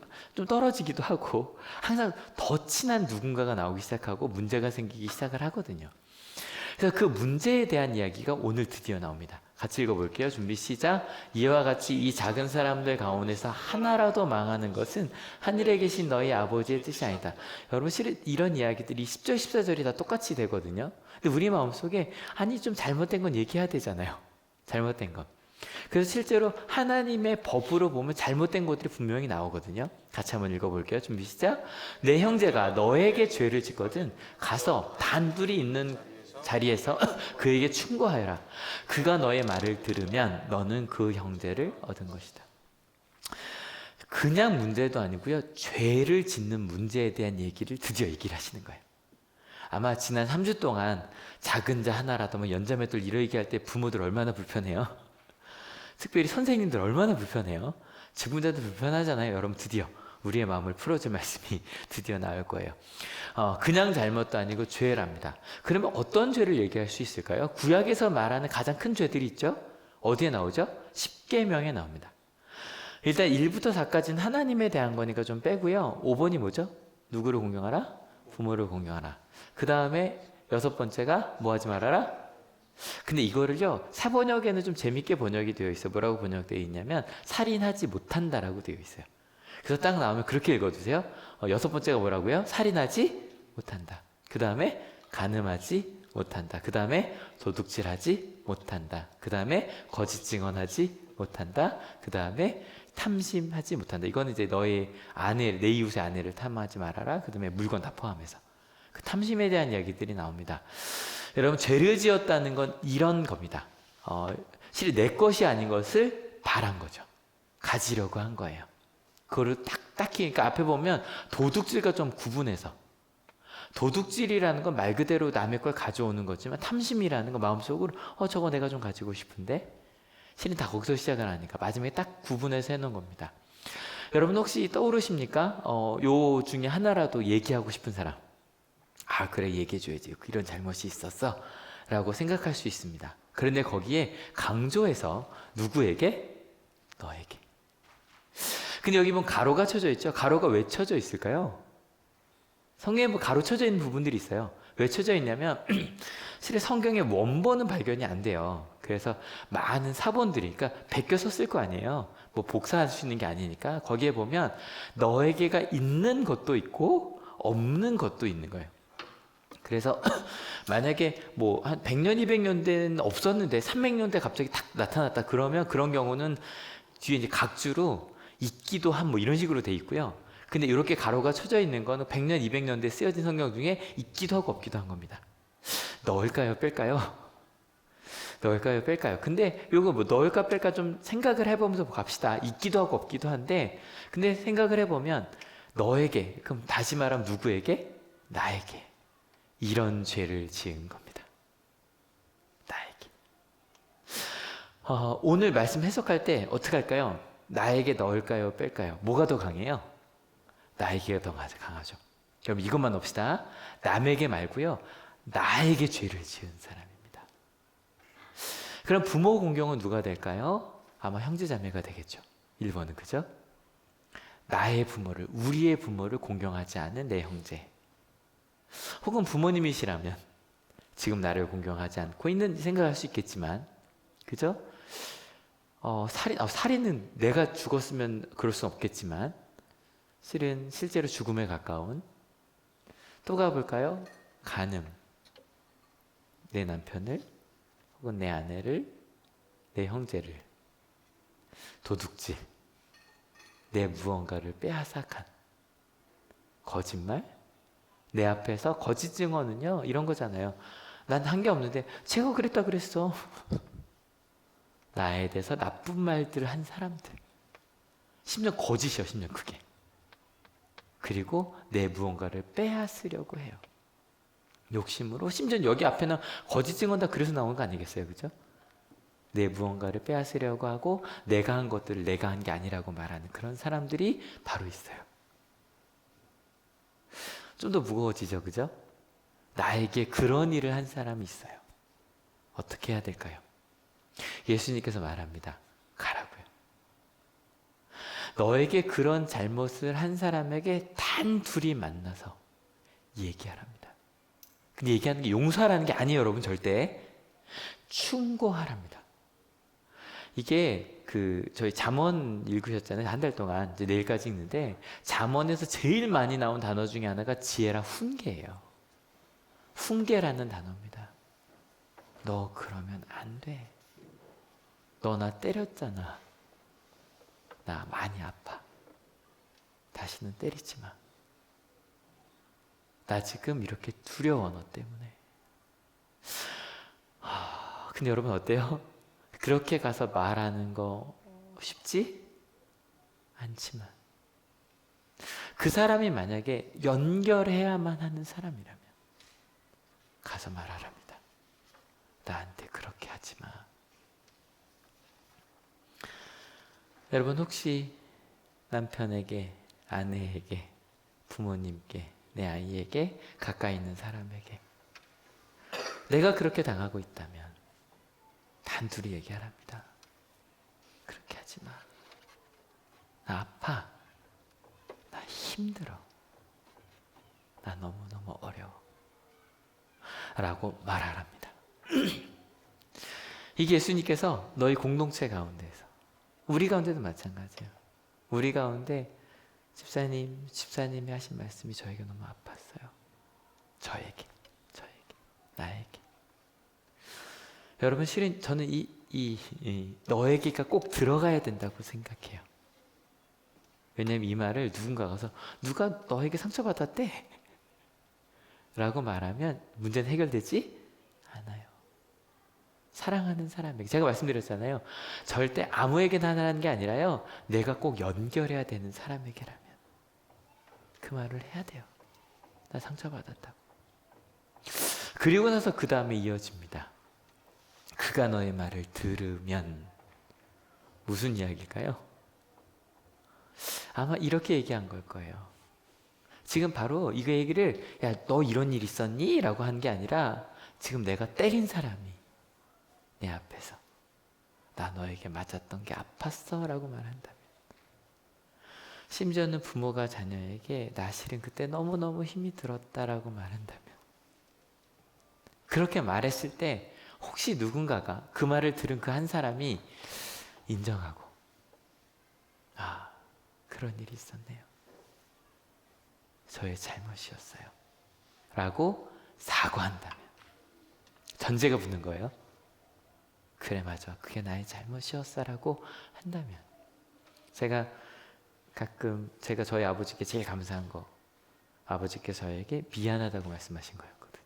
떨어지기도 하고 항상 더 친한 누군가가 나오기 시작하고 문제가 생기기 시작을 하거든요. 그래서 그 문제에 대한 이야기가 오늘 드디어 나옵니다. 같이 읽어볼게요. 준비 시작. 이와 같이 이 작은 사람들 가운데서 하나라도 망하는 것은 하늘에 계신 너희 아버지의 뜻이 아니다. 여러분 실은 이런 이야기들이 10절 14절이 다 똑같이 되거든요. 근데 우리 마음속에 아니 좀 잘못된 건 얘기해야 되잖아요. 잘못된 건. 그래서 실제로 하나님의 법으로 보면 잘못된 것들이 분명히 나오거든요. 같이 한번 읽어볼게요. 준비 시작. 내 형제가 너에게 죄를 짓거든 가서 단둘이 있는 자리에서 그에게 충고하여라. 그가 너의 말을 들으면 너는 그 형제를 얻은 것이다. 그냥 문제도 아니고요. 죄를 짓는 문제에 대한 얘기를 드디어 얘기를 하시는 거예요. 아마 지난 3주 동안 작은 자 하나라도 뭐 연자매들 이러 얘기할 때 부모들 얼마나 불편해요. 특별히 선생님들 얼마나 불편해요. 직분자들 불편하잖아요. 여러분 드디어 우리의 마음을 풀어줄 말씀이 드디어 나올 거예요. 그냥 잘못도 아니고 죄랍니다. 그러면 어떤 죄를 얘기할 수 있을까요? 구약에서 말하는 가장 큰 죄들이 있죠. 어디에 나오죠? 십계명에 나옵니다. 일단 1부터 4까지는 하나님에 대한 거니까 좀 빼고요. 5번이 뭐죠? 누구를 공경하라? 부모를 공경하라. 그 다음에 6번째가 뭐 하지 말아라? 근데 이거를요, 사번역에는 좀 재밌게 번역이 되어 있어요. 뭐라고 번역되어 있냐면 살인하지 못한다라고 되어 있어요. 그래서 딱 나오면 그렇게 읽어주세요. 6번째가 뭐라고요? 살인하지 못한다. 그 다음에 간음하지 못한다. 그 다음에 도둑질하지 못한다. 그 다음에 거짓 증언하지 못한다. 그 다음에 탐심하지 못한다. 이거는 이제 너의 아내, 내 이웃의 아내를 탐하지 말아라. 그 다음에 물건 다 포함해서. 그 탐심에 대한 이야기들이 나옵니다. 여러분, 죄를 지었다는 건 이런 겁니다. 실은 내 것이 아닌 것을 바란 거죠. 가지려고 한 거예요. 그거를 딱히, 그러니까 앞에 보면 도둑질과 좀 구분해서. 도둑질이라는 건 말 그대로 남의 걸 가져오는 거지만 탐심이라는 건 마음속으로 저거 내가 좀 가지고 싶은데 실은 다 거기서 시작을 하니까 마지막에 딱 구분해서 해놓은 겁니다. 여러분 혹시 떠오르십니까? 요 중에 하나라도 얘기하고 싶은 사람. 아 그래 얘기해줘야지. 이런 잘못이 있었어 라고 생각할 수 있습니다. 그런데 거기에 강조해서 누구에게? 너에게. 근데 여기 보면 가로가 쳐져 있죠. 가로가 왜 쳐져 있을까요? 성경에 뭐 가로 쳐져 있는 부분들이 있어요. 왜 쳐져 있냐면 실은 성경의 원본은 발견이 안 돼요. 그래서 많은 사본들이 그러니까 베껴서 쓸 거 아니에요. 뭐 복사할 수 있는 게 아니니까 거기에 보면 너에게가 있는 것도 있고 없는 것도 있는 거예요. 그래서 만약에 뭐 한 100년, 200년 대는 없었는데 300년 대 갑자기 탁 나타났다 그러면 그런 경우는 뒤에 이제 각주로 있기도 한 뭐 이런 식으로 돼 있고요. 근데 이렇게 가로가 쳐져 있는 거는 100년, 200년 대 쓰여진 성경 중에 있기도 하고 없기도 한 겁니다. 넣을까요, 뺄까요? 넣을까요, 뺄까요? 근데 이거 뭐 넣을까 뺄까 좀 생각을 해보면서 갑시다. 있기도 하고 없기도 한데 근데 생각을 해보면 너에게, 그럼 다시 말하면 누구에게? 나에게. 이런 죄를 지은 겁니다. 나에게. 오늘 말씀 해석할 때 어떻게 할까요? 나에게 넣을까요, 뺄까요? 뭐가 더 강해요? 나에게가 더 강하죠. 그럼 이것만 넣읍시다. 남에게 말고요. 나에게 죄를 지은 사람입니다. 그럼 부모 공경은 누가 될까요? 아마 형제자매가 되겠죠. 1번은 그죠? 나의 부모를, 우리의 부모를 공경하지 않은 내 형제. 혹은 부모님이시라면 지금 나를 공경하지 않고 있는 생각할 수 있겠지만 그죠? 살인은 내가 죽었으면 그럴 수 없겠지만 실은 실제로 죽음에 가까운 또 가볼까요? 간음. 내 남편을 혹은 내 아내를 내 형제를 도둑질 내 무언가를 빼앗아간 거짓말 내 앞에서 거짓 증언은요 이런 거잖아요. 난 한 게 없는데 제가 그랬다 그랬어. 나에 대해서 나쁜 말들을 한 사람들. 심지어 거짓이요. 심지어 그게. 그리고 내 무언가를 빼앗으려고 해요. 욕심으로. 심지어 여기 앞에는 거짓 증언 다 그래서 나온 거 아니겠어요. 그죠? 내 무언가를 빼앗으려고 하고 내가 한 것들을 내가 한 게 아니라고 말하는 그런 사람들이 바로 있어요. 좀 더 무거워지죠. 그죠? 나에게 그런 일을 한 사람이 있어요. 어떻게 해야 될까요? 예수님께서 말합니다. 가라고요. 너에게 그런 잘못을 한 사람에게 단 둘이 만나서 얘기하랍니다. 근데 얘기하는 게 용서하라는 게 아니에요. 여러분 절대. 충고하랍니다. 이게 저희 잠언 읽으셨잖아요. 한 달 동안 이제 내일까지 읽는데 잠언에서 제일 많이 나온 단어 중에 하나가 지혜랑 훈계예요. 훈계라는 단어입니다. 너 그러면 안 돼. 너 나 때렸잖아. 나 많이 아파. 다시는 때리지 마. 나 지금 이렇게 두려워, 너 때문에. 근데 여러분 어때요? 그렇게 가서 말하는 거 쉽지? 않지만 그 사람이 만약에 연결해야만 하는 사람이라면 가서 말하랍니다. 나한테 그렇게 하지 마. 여러분 혹시 남편에게, 아내에게, 부모님께, 내 아이에게, 가까이 있는 사람에게 내가 그렇게 당하고 있다면 단둘이 얘기하랍니다. 그렇게 하지 마. 나 아파. 나 힘들어. 나 너무너무 어려워. 라고 말하랍니다. 이게 예수님께서 너희 공동체 가운데에서, 우리 가운데도 마찬가지예요. 우리 가운데 집사님이 하신 말씀이 저에게 너무 아팠어요. 저에게, 나에게. 여러분 실은 저는 이 너에게가 꼭 들어가야 된다고 생각해요. 왜냐면 이 말을 누군가 가서 누가 너에게 상처받았대 라고 말하면 문제는 해결되지 않아요. 사랑하는 사람에게, 제가 말씀드렸잖아요. 절대 아무에게나 하라는 게 아니라요, 내가 꼭 연결해야 되는 사람에게라면 그 말을 해야 돼요. 나 상처받았다고. 그리고 나서 그 다음에 이어집니다. 그가 너의 말을 들으면. 무슨 이야기일까요? 아마 이렇게 얘기한 걸 거예요. 지금 바로 이거 얘기를, 야, 너 이런 일 있었니? 라고 한 게 아니라, 지금 내가 때린 사람이 내 앞에서 나 너에게 맞았던 게 아팠어 라고 말한다면, 심지어는 부모가 자녀에게 나 실은 그때 너무너무 힘이 들었다라고 말한다면, 그렇게 말했을 때 혹시 누군가가 그 말을 들은 그 한 사람이 인정하고, 아, 그런 일이 있었네요. 저의 잘못이었어요. 라고 사과한다면, 전제가 붙는 거예요. 그래, 맞아. 그게 나의 잘못이었어. 라고 한다면, 제가 가끔 저희 아버지께 제일 감사한 거, 아버지께 저에게 미안하다고 말씀하신 거였거든요.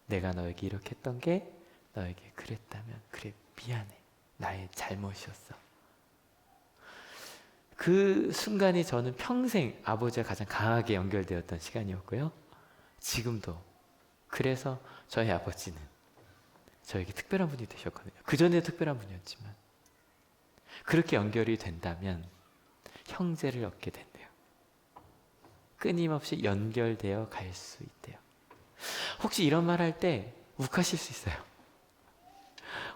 내가 너에게 이렇게 했던 게 너에게 그랬다면, 그래, 미안해. 나의 잘못이었어. 그 순간이 저는 평생 아버지와 가장 강하게 연결되었던 시간이었고요. 지금도. 그래서 저희 아버지는 저에게 특별한 분이 되셨거든요. 그전에도 특별한 분이었지만, 그렇게 연결이 된다면 형제를 얻게 된대요. 끊임없이 연결되어 갈 수 있대요. 혹시 이런 말 할 때 욱하실 수 있어요.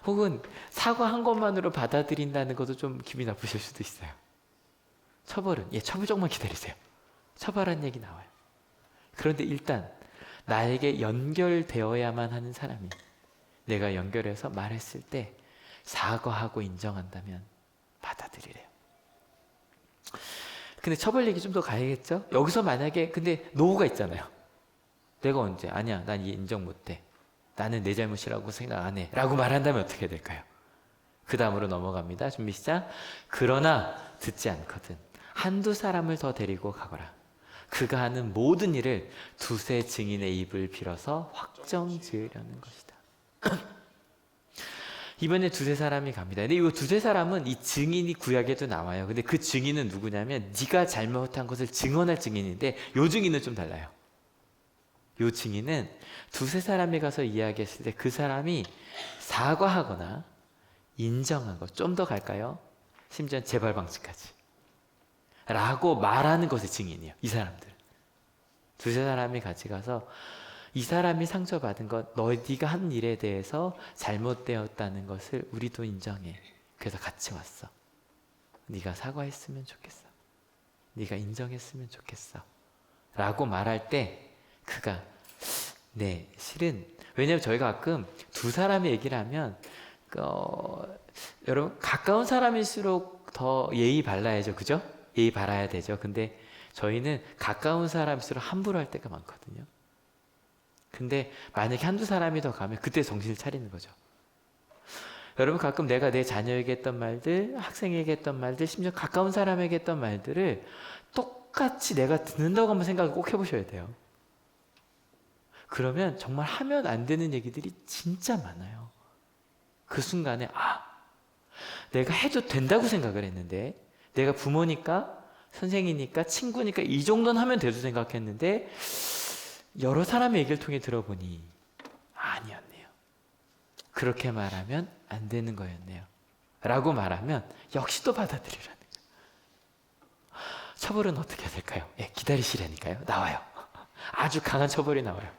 혹은 사과 한 것만으로 받아들인다는 것도 좀 기분이 나쁘실 수도 있어요. 처벌은, 처벌 조금만 기다리세요. 처벌한 얘기 나와요. 그런데 일단 나에게 연결되어야만 하는 사람이 내가 연결해서 말했을 때 사과하고 인정한다면 받아들이래요. 근데 처벌 얘기 좀 더 가야겠죠? 여기서 만약에 근데 노후가 있잖아요. 내가 언제? 아니야, 난 인정 못해. 나는 내 잘못이라고 생각 안 해. 라고 말한다면 어떻게 될까요? 그 다음으로 넘어갑니다. 준비 시작. 그러나 듣지 않거든 한두 사람을 더 데리고 가거라. 그가 하는 모든 일을 두세 증인의 입을 빌어서 확정 지으려는 것이다. 이번에 두세 사람이 갑니다. 근데 이 두세 사람은 이 증인이 구약에도 나와요. 근데 그 증인은 누구냐면 네가 잘못한 것을 증언할 증인인데, 요 증인은 좀 달라요. 요 증인은 두세 사람이 가서 이야기했을 때 그 사람이 사과하거나 인정한 것, 좀 더 갈까요? 심지어 재발 방지까지 라고 말하는 것의 증인이에요. 이 사람들 두세 사람이 같이 가서 이 사람이 상처받은 것, 네가 한 일에 대해서 잘못되었다는 것을 우리도 인정해. 그래서 같이 왔어. 네가 사과했으면 좋겠어. 네가 인정했으면 좋겠어. 라고 말할 때 그가 네, 실은, 왜냐면 저희가 가끔 두 사람이 얘기를 하면 여러분 가까운 사람일수록 더 예의 발라야죠. 그죠? 예의 바라야 되죠. 근데 저희는 가까운 사람일수록 함부로 할 때가 많거든요. 근데 만약에 한두 사람이 더 가면 그때 정신을 차리는 거죠. 여러분 가끔 내가 내 자녀에게 했던 말들, 학생에게 했던 말들, 심지어 가까운 사람에게 했던 말들을 똑같이 내가 듣는다고 한번 생각을 꼭 해보셔야 돼요. 그러면 정말 하면 안 되는 얘기들이 진짜 많아요. 그 순간에 내가 해도 된다고 생각을 했는데, 내가 부모니까 선생이니까 친구니까 이 정도는 하면 돼도 생각했는데 여러 사람의 얘기를 통해 들어보니 아니었네요. 그렇게 말하면 안 되는 거였네요. 라고 말하면 역시 또 받아들이라는 거예요. 처벌은 어떻게 해야 될까요? 기다리시라니까요. 나와요. 아주 강한 처벌이 나와요.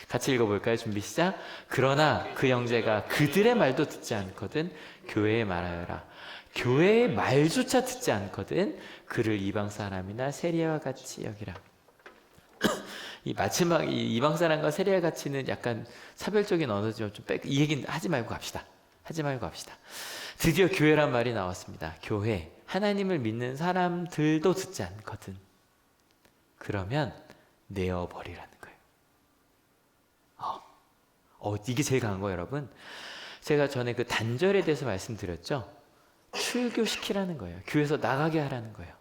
같이 읽어볼까요? 준비 시작. 그러나 그 형제가 그들의 말도 듣지 않거든 교회에 말하여라. 교회의 말조차 듣지 않거든 그를 이방 사람이나 세리와 같이 여기라. 이 마지막 이 이방 사람과 세리와 같이는 약간 차별적인 언어죠. 이 얘기는 하지 말고 갑시다. 하지 말고 합시다. 드디어 교회란 말이 나왔습니다. 교회, 하나님을 믿는 사람들도 듣지 않거든. 그러면 내어버리라는 거예요. 이게 제일 강한 거예요, 여러분. 제가 전에 그 단절에 대해서 말씀드렸죠. 출교시키라는 거예요. 교회에서 나가게 하라는 거예요.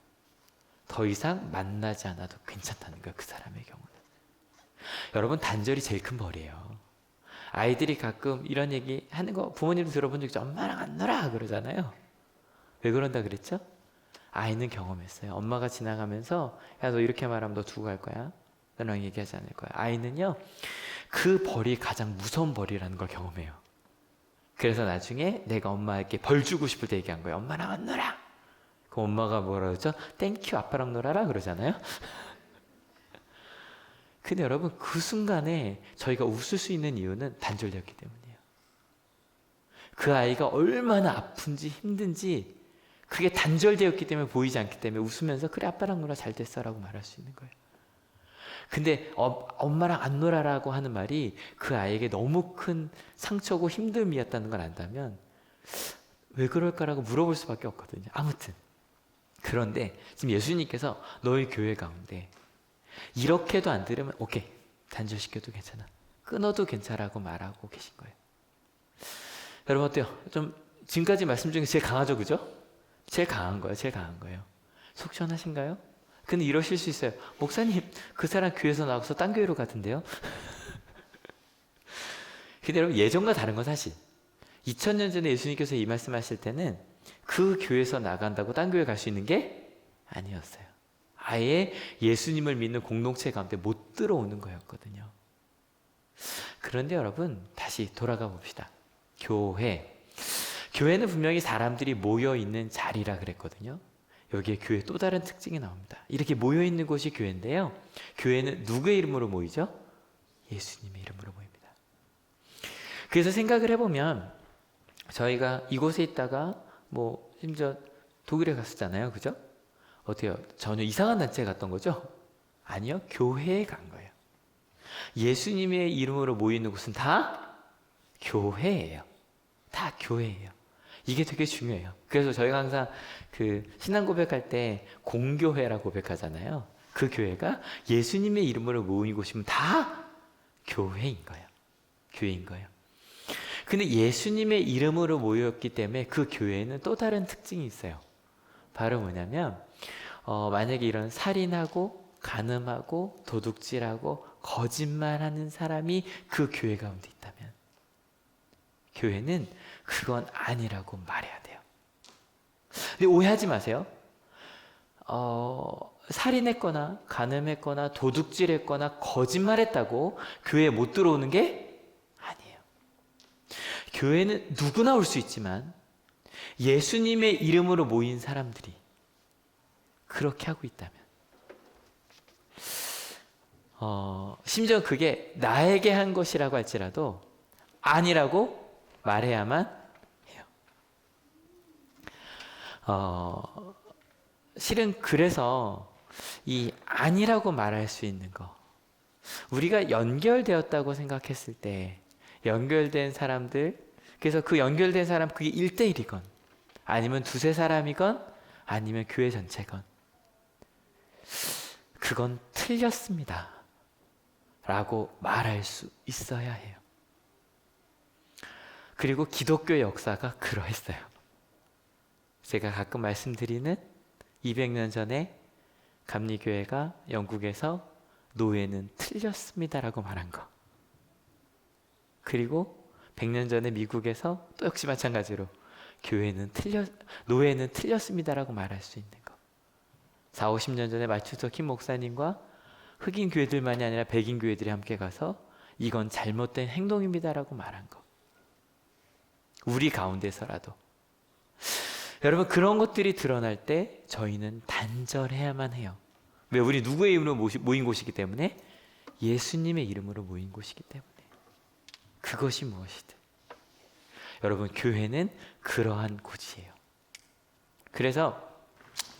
더 이상 만나지 않아도 괜찮다는 거예요, 그 사람의 경우는. 여러분, 단절이 제일 큰 벌이에요. 아이들이 가끔 이런 얘기 하는 거 부모님도 들어본 적 있죠. 엄마랑 안 놀아 그러잖아요. 왜 그런다 그랬죠? 아이는 경험했어요. 엄마가 지나가면서 야, 너 이렇게 말하면 너 두고 갈 거야? 너랑 얘기하지 않을 거야. 아이는요, 그 벌이 가장 무서운 벌이라는 걸 경험해요. 그래서 나중에 내가 엄마에게 벌 주고 싶을 때 얘기한 거예요. 엄마랑 안 놀아. 그 엄마가 뭐라 그러죠? 땡큐 아빠랑 놀아라 그러잖아요. 근데 여러분 그 순간에 저희가 웃을 수 있는 이유는 단절되었기 때문이에요. 그 아이가 얼마나 아픈지 힘든지 그게 단절되었기 때문에 보이지 않기 때문에 웃으면서 그래 아빠랑 놀아 잘 됐어 라고 말할 수 있는 거예요. 근데 엄마랑 안 놀아라고 하는 말이 그 아이에게 너무 큰 상처고 힘듦이었다는 걸 안다면 왜 그럴까라고 물어볼 수밖에 없거든요. 아무튼 그런데 지금 예수님께서 너희 교회 가운데 이렇게도 안 들으면 오케이 단절시켜도 괜찮아 끊어도 괜찮아라고 말하고 계신 거예요. 여러분 어때요? 좀 지금까지 말씀 중에 제일 강하죠, 그죠? 제일 강한 거예요. 제일 강한 거예요. 속 시원하신가요? 근데 이러실 수 있어요. 목사님 그 사람 교회에서 나와서 딴 교회로 가던데요? 근데 여러분 예전과 다른 건 사실 2000년 전에 예수님께서 이 말씀하실 때는 그 교회에서 나간다고 딴 교회 갈 수 있는 게 아니었어요. 아예 예수님을 믿는 공동체 가운데 못 들어오는 거였거든요. 그런데 여러분 다시 돌아가 봅시다. 교회는 분명히 사람들이 모여있는 자리라 그랬거든요. 여기에 교회의 또 다른 특징이 나옵니다. 이렇게 모여있는 곳이 교회인데요. 교회는 누구의 이름으로 모이죠? 예수님의 이름으로 모입니다. 그래서 생각을 해보면 저희가 이곳에 있다가 심지어 독일에 갔었잖아요. 그죠? 어때요? 전혀 이상한 단체에 갔던 거죠? 아니요. 교회에 간 거예요. 예수님의 이름으로 모이는 곳은 다 교회예요. 다 교회예요. 이게 되게 중요해요. 그래서 저희가 항상 그 신앙 고백할 때 공교회라고 고백하잖아요. 그 교회가 예수님의 이름으로 모인 곳이면 다 교회인 거예요. 교회인 거예요. 근데 예수님의 이름으로 모였기 때문에 그 교회에는 또 다른 특징이 있어요. 바로 뭐냐면 만약에 이런 살인하고 간음하고 도둑질하고 거짓말하는 사람이 그 교회 가운데 있다면 교회는 그건 아니라고 말해야 돼요. 근데 오해하지 마세요. 살인했거나 간음했거나 도둑질했거나 거짓말했다고 교회에 못 들어오는 게 아니에요. 교회는 누구나 올 수 있지만 예수님의 이름으로 모인 사람들이 그렇게 하고 있다면 심지어 그게 나에게 한 것이라고 할지라도 아니라고 말해야만 해요. 실은 그래서 이 아니라고 말할 수 있는 거 우리가 연결되었다고 생각했을 때 연결된 사람들 그래서 그 연결된 사람 그게 1대1이건 아니면 두세 사람이건 아니면 교회 전체건 그건 틀렸습니다 라고 말할 수 있어야 해요. 그리고 기독교의 역사가 그러했어요. 제가 가끔 말씀드리는 200년 전에 감리교회가 영국에서 노예는 틀렸습니다라고 말한 거. 그리고 100년 전에 미국에서 또 역시 마찬가지로 노예는 틀렸습니다라고 말할 수 있는 거. 4, 50년 전에 마틴 루터 킹 목사님과 흑인 교회들만이 아니라 백인 교회들이 함께 가서 이건 잘못된 행동입니다라고 말한 거. 우리 가운데서라도. 여러분, 그런 것들이 드러날 때 저희는 단절해야만 해요. 왜? 우리 누구의 이름으로 모인 곳이기 때문에? 예수님의 이름으로 모인 곳이기 때문에. 그것이 무엇이든. 여러분, 교회는 그러한 곳이에요. 그래서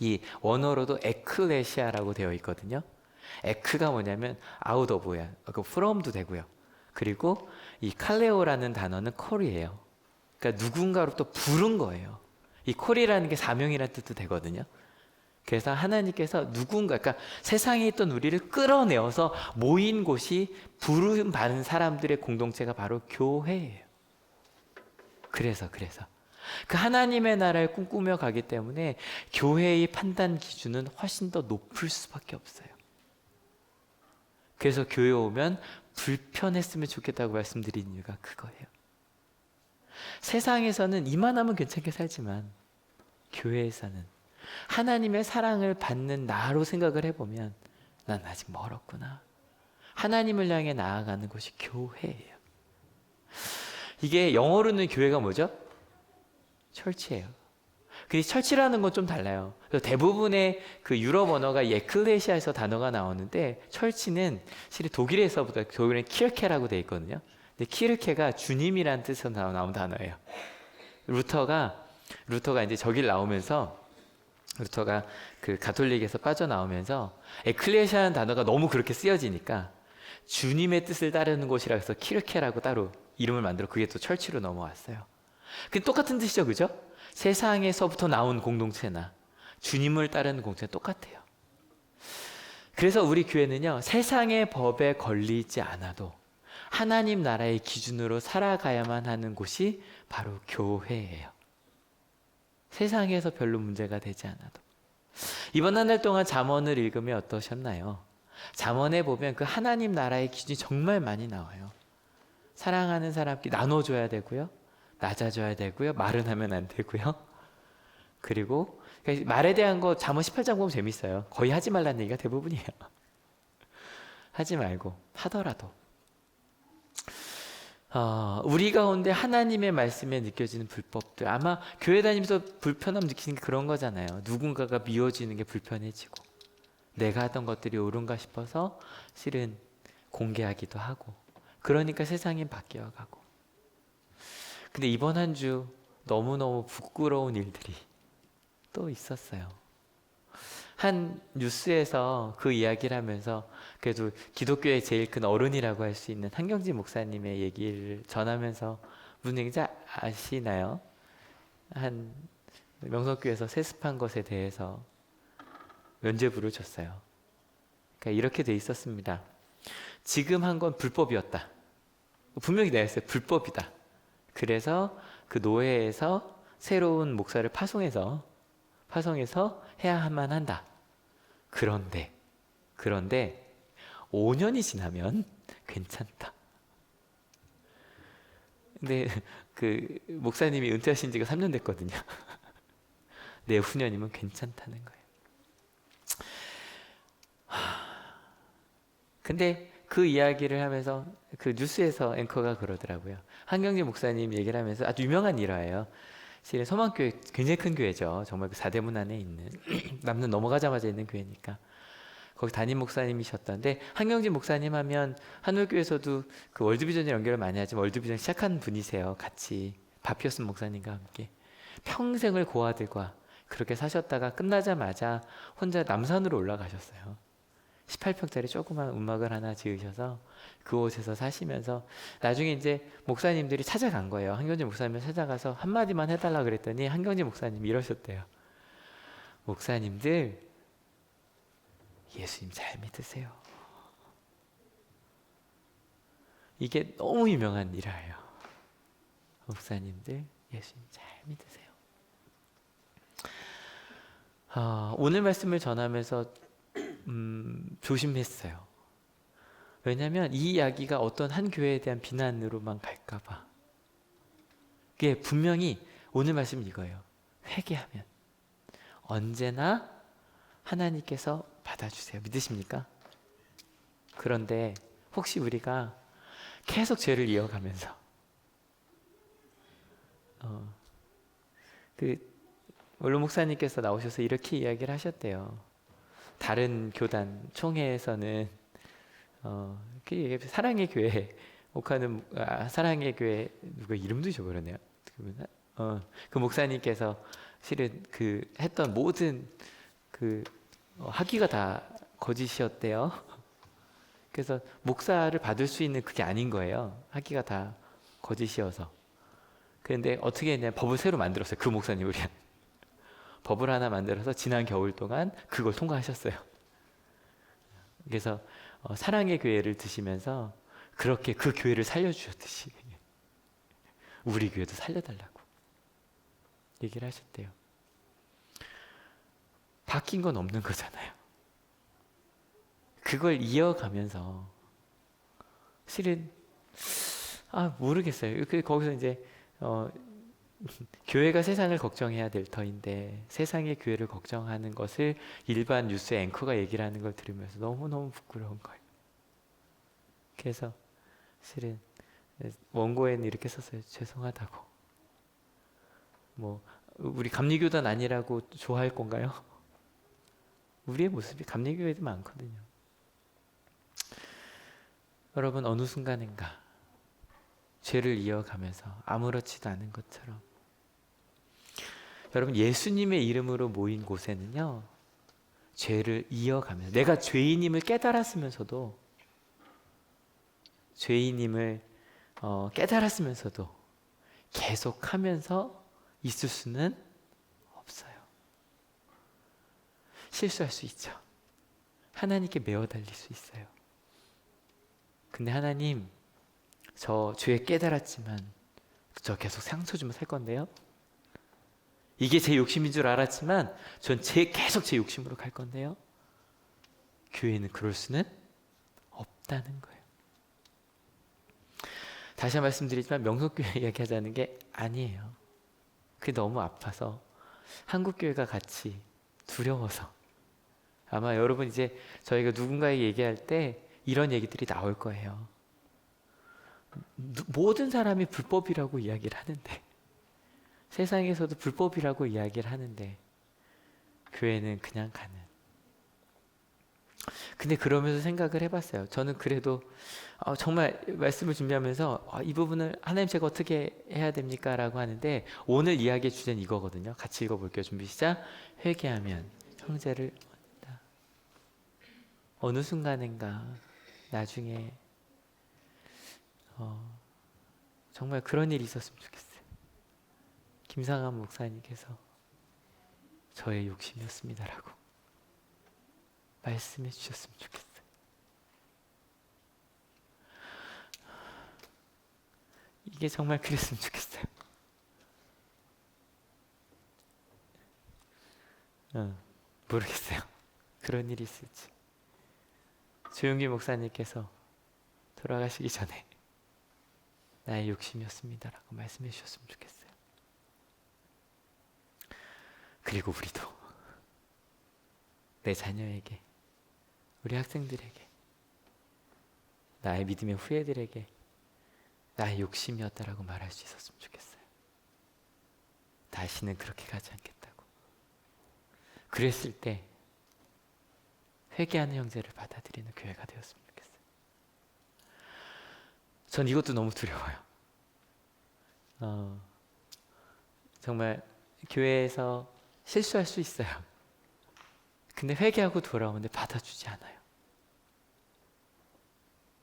이 원어로도 에클레시아라고 되어 있거든요. 에크가 뭐냐면 out of야. from도 되고요. 그리고 이 칼레오라는 단어는 call이에요. 그러니까 누군가로부터 부른 거예요. 이 call이라는 게 사명이라는 뜻도 되거든요. 그래서 하나님께서 누군가, 그러니까 세상에 있던 우리를 끌어내어서 모인 곳이 부름 받은 사람들의 공동체가 바로 교회예요. 그래서 그 하나님의 나라를 꿈꾸며 가기 때문에 교회의 판단 기준은 훨씬 더 높을 수밖에 없어요. 그래서 교회 오면 불편했으면 좋겠다고 말씀드린 이유가 그거예요. 세상에서는 이만하면 괜찮게 살지만 교회에서는 하나님의 사랑을 받는 나로 생각을 해보면 난 아직 멀었구나. 하나님을 향해 나아가는 곳이 교회예요. 이게 영어로는 교회가 뭐죠? 철치예요. 근데 철치라는 건 좀 달라요. 그래서 대부분의 그 유럽 언어가 에클레시아에서 단어가 나오는데 철치는 실은 독일에서부터 독일은 키르케라고 되어 있거든요. 근데 키르케가 주님이라는 뜻에서 나온 단어예요. 루터가 이제 저길 나오면서 루터가 그 가톨릭에서 빠져나오면서 에클레시아라는 단어가 너무 그렇게 쓰여지니까 주님의 뜻을 따르는 곳이라 해서 키르케라고 따로 이름을 만들어 그게 또 철치로 넘어왔어요. 근데 똑같은 뜻이죠, 그죠? 세상에서부터 나온 공동체나 주님을 따르는 공동체는 똑같아요. 그래서 우리 교회는요, 세상의 법에 걸리지 않아도 하나님 나라의 기준으로 살아가야만 하는 곳이 바로 교회예요. 세상에서 별로 문제가 되지 않아도. 이번 한 달 동안 잠언을 읽으면 어떠셨나요? 잠언에 보면 그 하나님 나라의 기준이 정말 많이 나와요. 사랑하는 사람끼리 나눠줘야 되고요. 낮아져야 되고요. 말은 하면 안 되고요. 그리고 말에 대한 거 잠언 18장 보면 재밌어요. 거의 하지 말라는 얘기가 대부분이에요. 하지 말고 하더라도 우리 가운데 하나님의 말씀에 느껴지는 불법들, 아마 교회 다니면서 불편함 느끼는 게 그런 거잖아요. 누군가가 미워지는 게 불편해지고 내가 하던 것들이 옳은가 싶어서 실은 공개하기도 하고, 그러니까 세상이 바뀌어가고. 근데 이번 한 주 너무너무 부끄러운 일들이 또 있었어요. 한 뉴스에서 그 이야기를 하면서 그래도 기독교의 제일 큰 어른이라고 할 수 있는 한경진 목사님의 얘기를 전하면서 무슨 얘기인지 아시나요? 한 명석교회에서 세습한 것에 대해서 면죄부를 줬어요. 그러니까 이렇게 돼 있었습니다. 지금 한 건 불법이었다. 분명히 나와 있어요. 불법이다. 그래서 그 노회에서 새로운 목사를 파송해서 해야만 한다. 그런데 5년이 지나면 괜찮다. 근데 그 목사님이 은퇴하신 지가 3년 됐거든요. 내후년이면 괜찮다는 거예요. 근데 그 이야기를 하면서 그 뉴스에서 앵커가 그러더라고요. 한경진 목사님 얘기를 하면서 아주 유명한 일화예요. 실은 소망교회 굉장히 큰 교회죠. 정말 그 4대문 안에 있는 남는 넘어가자마자 있는 교회니까 거기 담임 목사님이셨던데, 한경진 목사님 하면 한울교에서도 그 월드비전에 연결을 많이 하지만 월드비전 시작한 분이세요. 같이 바피어스 목사님과 함께 평생을 고아들과 그렇게 사셨다가 끝나자마자 혼자 남산으로 올라가셨어요. 18평짜리 조그만 움막을 하나 지으셔서 그곳에서 사시면서 나중에 이제 목사님들이 찾아간 거예요. 한경진 목사님을 찾아가서 한마디만 해달라 그랬더니 한경진 목사님이 이러셨대요. 목사님들 예수님 잘 믿으세요. 이게 너무 유명한 일화예요. 목사님들 예수님 잘 믿으세요. 오늘 말씀을 전하면서 조심했어요. 왜냐하면 이 이야기가 어떤 한 교회에 대한 비난으로만 갈까봐. 그게 분명히 오늘 말씀은 이거예요. 회개하면 언제나 하나님께서 받아주세요. 믿으십니까? 그런데 혹시 우리가 계속 죄를 이어가면서 원로 목사님께서 나오셔서 이렇게 이야기를 하셨대요. 다른 교단 총회에서는 사랑의 교회 목하는 사랑의 교회 누가 이름도 잊어버렸네요. 그 목사님께서 실은 그 했던 모든 학위가 다 거짓이었대요. 그래서 목사를 받을 수 있는 그게 아닌 거예요. 학위가 다 거짓이어서. 그런데 어떻게 했냐, 법을 새로 만들었어요. 그 목사님 우리 법을 하나 만들어서 지난 겨울 동안 그걸 통과하셨어요. 그래서 사랑의 교회를 드시면서 그렇게 그 교회를 살려주셨듯이 우리 교회도 살려달라고 얘기를 하셨대요. 바뀐 건 없는 거잖아요. 그걸 이어가면서 실은 모르겠어요. 거기서 이제 교회가 세상을 걱정해야 될 터인데 세상의 교회를 걱정하는 것을 일반 뉴스 앵커가 얘기를 하는 걸 들으면서 너무너무 부끄러운 거예요. 그래서 실은 원고에는 이렇게 썼어요. 죄송하다고. 우리 감리교단 아니라고 좋아할 건가요? 우리의 모습이 감리교회도 많거든요. 여러분, 어느 순간인가 죄를 이어가면서 아무렇지도 않은 것처럼, 여러분, 예수님의 이름으로 모인 곳에는요, 죄를 이어가면서, 내가 죄인임을 깨달았으면서도 계속하면서 있을 수는 없어요. 실수할 수 있죠. 하나님께 매어 달릴 수 있어요. 근데 하나님, 저 죄 깨달았지만 저 계속 상처 주면 살 건데요. 이게 제 욕심인 줄 알았지만 전 계속 제 욕심으로 갈 건데요. 교회는 그럴 수는 없다는 거예요. 다시 한 번 말씀드리지만 명석교회 이야기하자는 게 아니에요. 그게 너무 아파서 한국교회가 같이 두려워서. 아마 여러분 이제 저희가 누군가에게 얘기할 때 이런 얘기들이 나올 거예요. 모든 사람이 불법이라고 이야기를 하는데, 세상에서도 불법이라고 이야기를 하는데 교회는 그냥 가는. 근데 그러면서 생각을 해봤어요. 저는 그래도 정말 말씀을 준비하면서 이 부분을 하나님 제가 어떻게 해야 됩니까? 라고 하는데 오늘 이야기의 주제는 이거거든요. 같이 읽어볼게요. 준비 시작. 회개하면 형제를 얻는다. 어느 순간인가 나중에 정말 그런 일이 있었으면 좋겠어요. 김상한 목사님께서 저의 욕심이었습니다라고 말씀해 주셨으면 좋겠어요. 이게 정말 그랬으면 좋겠어요. 모르겠어요. 그런 일이 있을지. 조용기 목사님께서 돌아가시기 전에 나의 욕심이었습니다라고 말씀해 주셨으면 좋겠어요. 그리고 우리도 내 자녀에게, 우리 학생들에게, 나의 믿음의 후예들에게 나의 욕심이었다라고 말할 수 있었으면 좋겠어요. 다시는 그렇게 가지 않겠다고. 그랬을 때 회개하는 형제를 받아들이는 교회가 되었으면 좋겠어요. 전 이것도 너무 두려워요. 정말 교회에서 실수할 수 있어요. 근데 회개하고 돌아오는데 받아주지 않아요.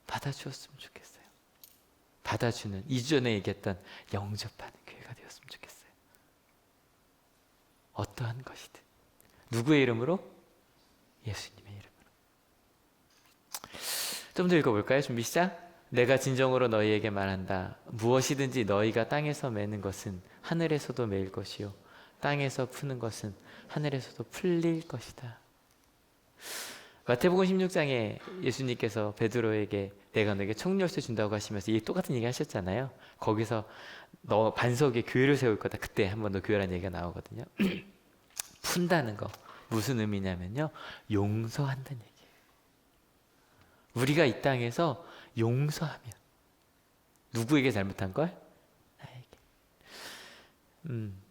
받아주었으면 좋겠어요. 받아주는, 이전에 얘기했던 영접하는 교회가 되었으면 좋겠어요. 어떠한 것이든. 누구의 이름으로? 예수님의 이름으로. 좀 더 읽어볼까요? 준비 시작. 내가 진정으로 너희에게 말한다. 무엇이든지 너희가 땅에서 매는 것은 하늘에서도 매일 것이요 땅에서 푸는 것은 하늘에서도 풀릴 것이다. 마태복음 16장에 예수님께서 베드로에게 내가 너에게 청열쇠 준다고 하시면서 이 똑같은 얘기 하셨잖아요. 거기서 너 반석에 교회를 세울 거다. 그때 한번 더 교회라는 얘기가 나오거든요. 푼다는 거 무슨 의미냐면요, 용서한다는 얘기예요. 우리가 이 땅에서 용서하면 누구에게 잘못한 걸? 나에게.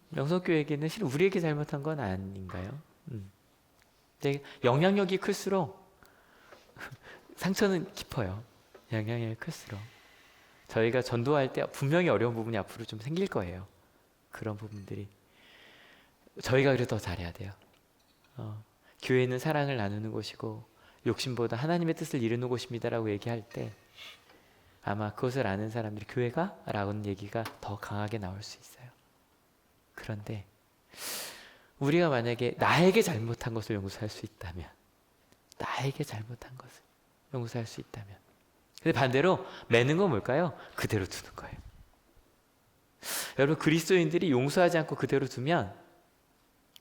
명성교회에게는 실은 우리에게 잘못한 건 아닌가요? 근데 영향력이 클수록 상처는 깊어요. 영향력이 클수록 저희가 전도할 때 분명히 어려운 부분이 앞으로 좀 생길 거예요. 그런 부분들이 저희가 그래도 더 잘해야 돼요. 교회는 사랑을 나누는 곳이고 욕심보다 하나님의 뜻을 이루는 곳입니다라고 얘기할 때 아마 그것을 아는 사람들이 교회가? 라는 얘기가 더 강하게 나올 수 있어요. 그런데 우리가 만약에 나에게 잘못한 것을 용서할 수 있다면, 나에게 잘못한 것을 용서할 수 있다면, 근데 반대로 매는 건 뭘까요? 그대로 두는 거예요. 여러분, 그리스도인들이 용서하지 않고 그대로 두면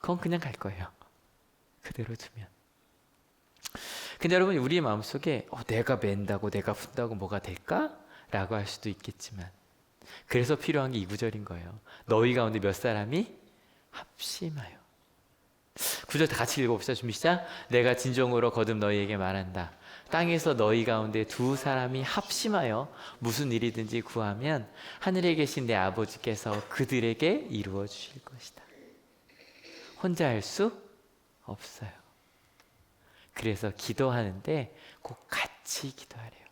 그건 그냥 갈 거예요. 그대로 두면. 근데 여러분, 우리의 마음속에 내가 맨다고 내가 푼다고 뭐가 될까? 라고 할 수도 있겠지만, 그래서 필요한 게 이 구절인 거예요. 너희 가운데 몇 사람이 합심하여. 구절 다 같이 읽어봅시다. 준비 시작. 내가 진정으로 거듭 너희에게 말한다. 땅에서 너희 가운데 두 사람이 합심하여 무슨 일이든지 구하면 하늘에 계신 내 아버지께서 그들에게 이루어 주실 것이다. 혼자 할 수 없어요. 그래서 기도하는데 꼭 같이 기도하래요.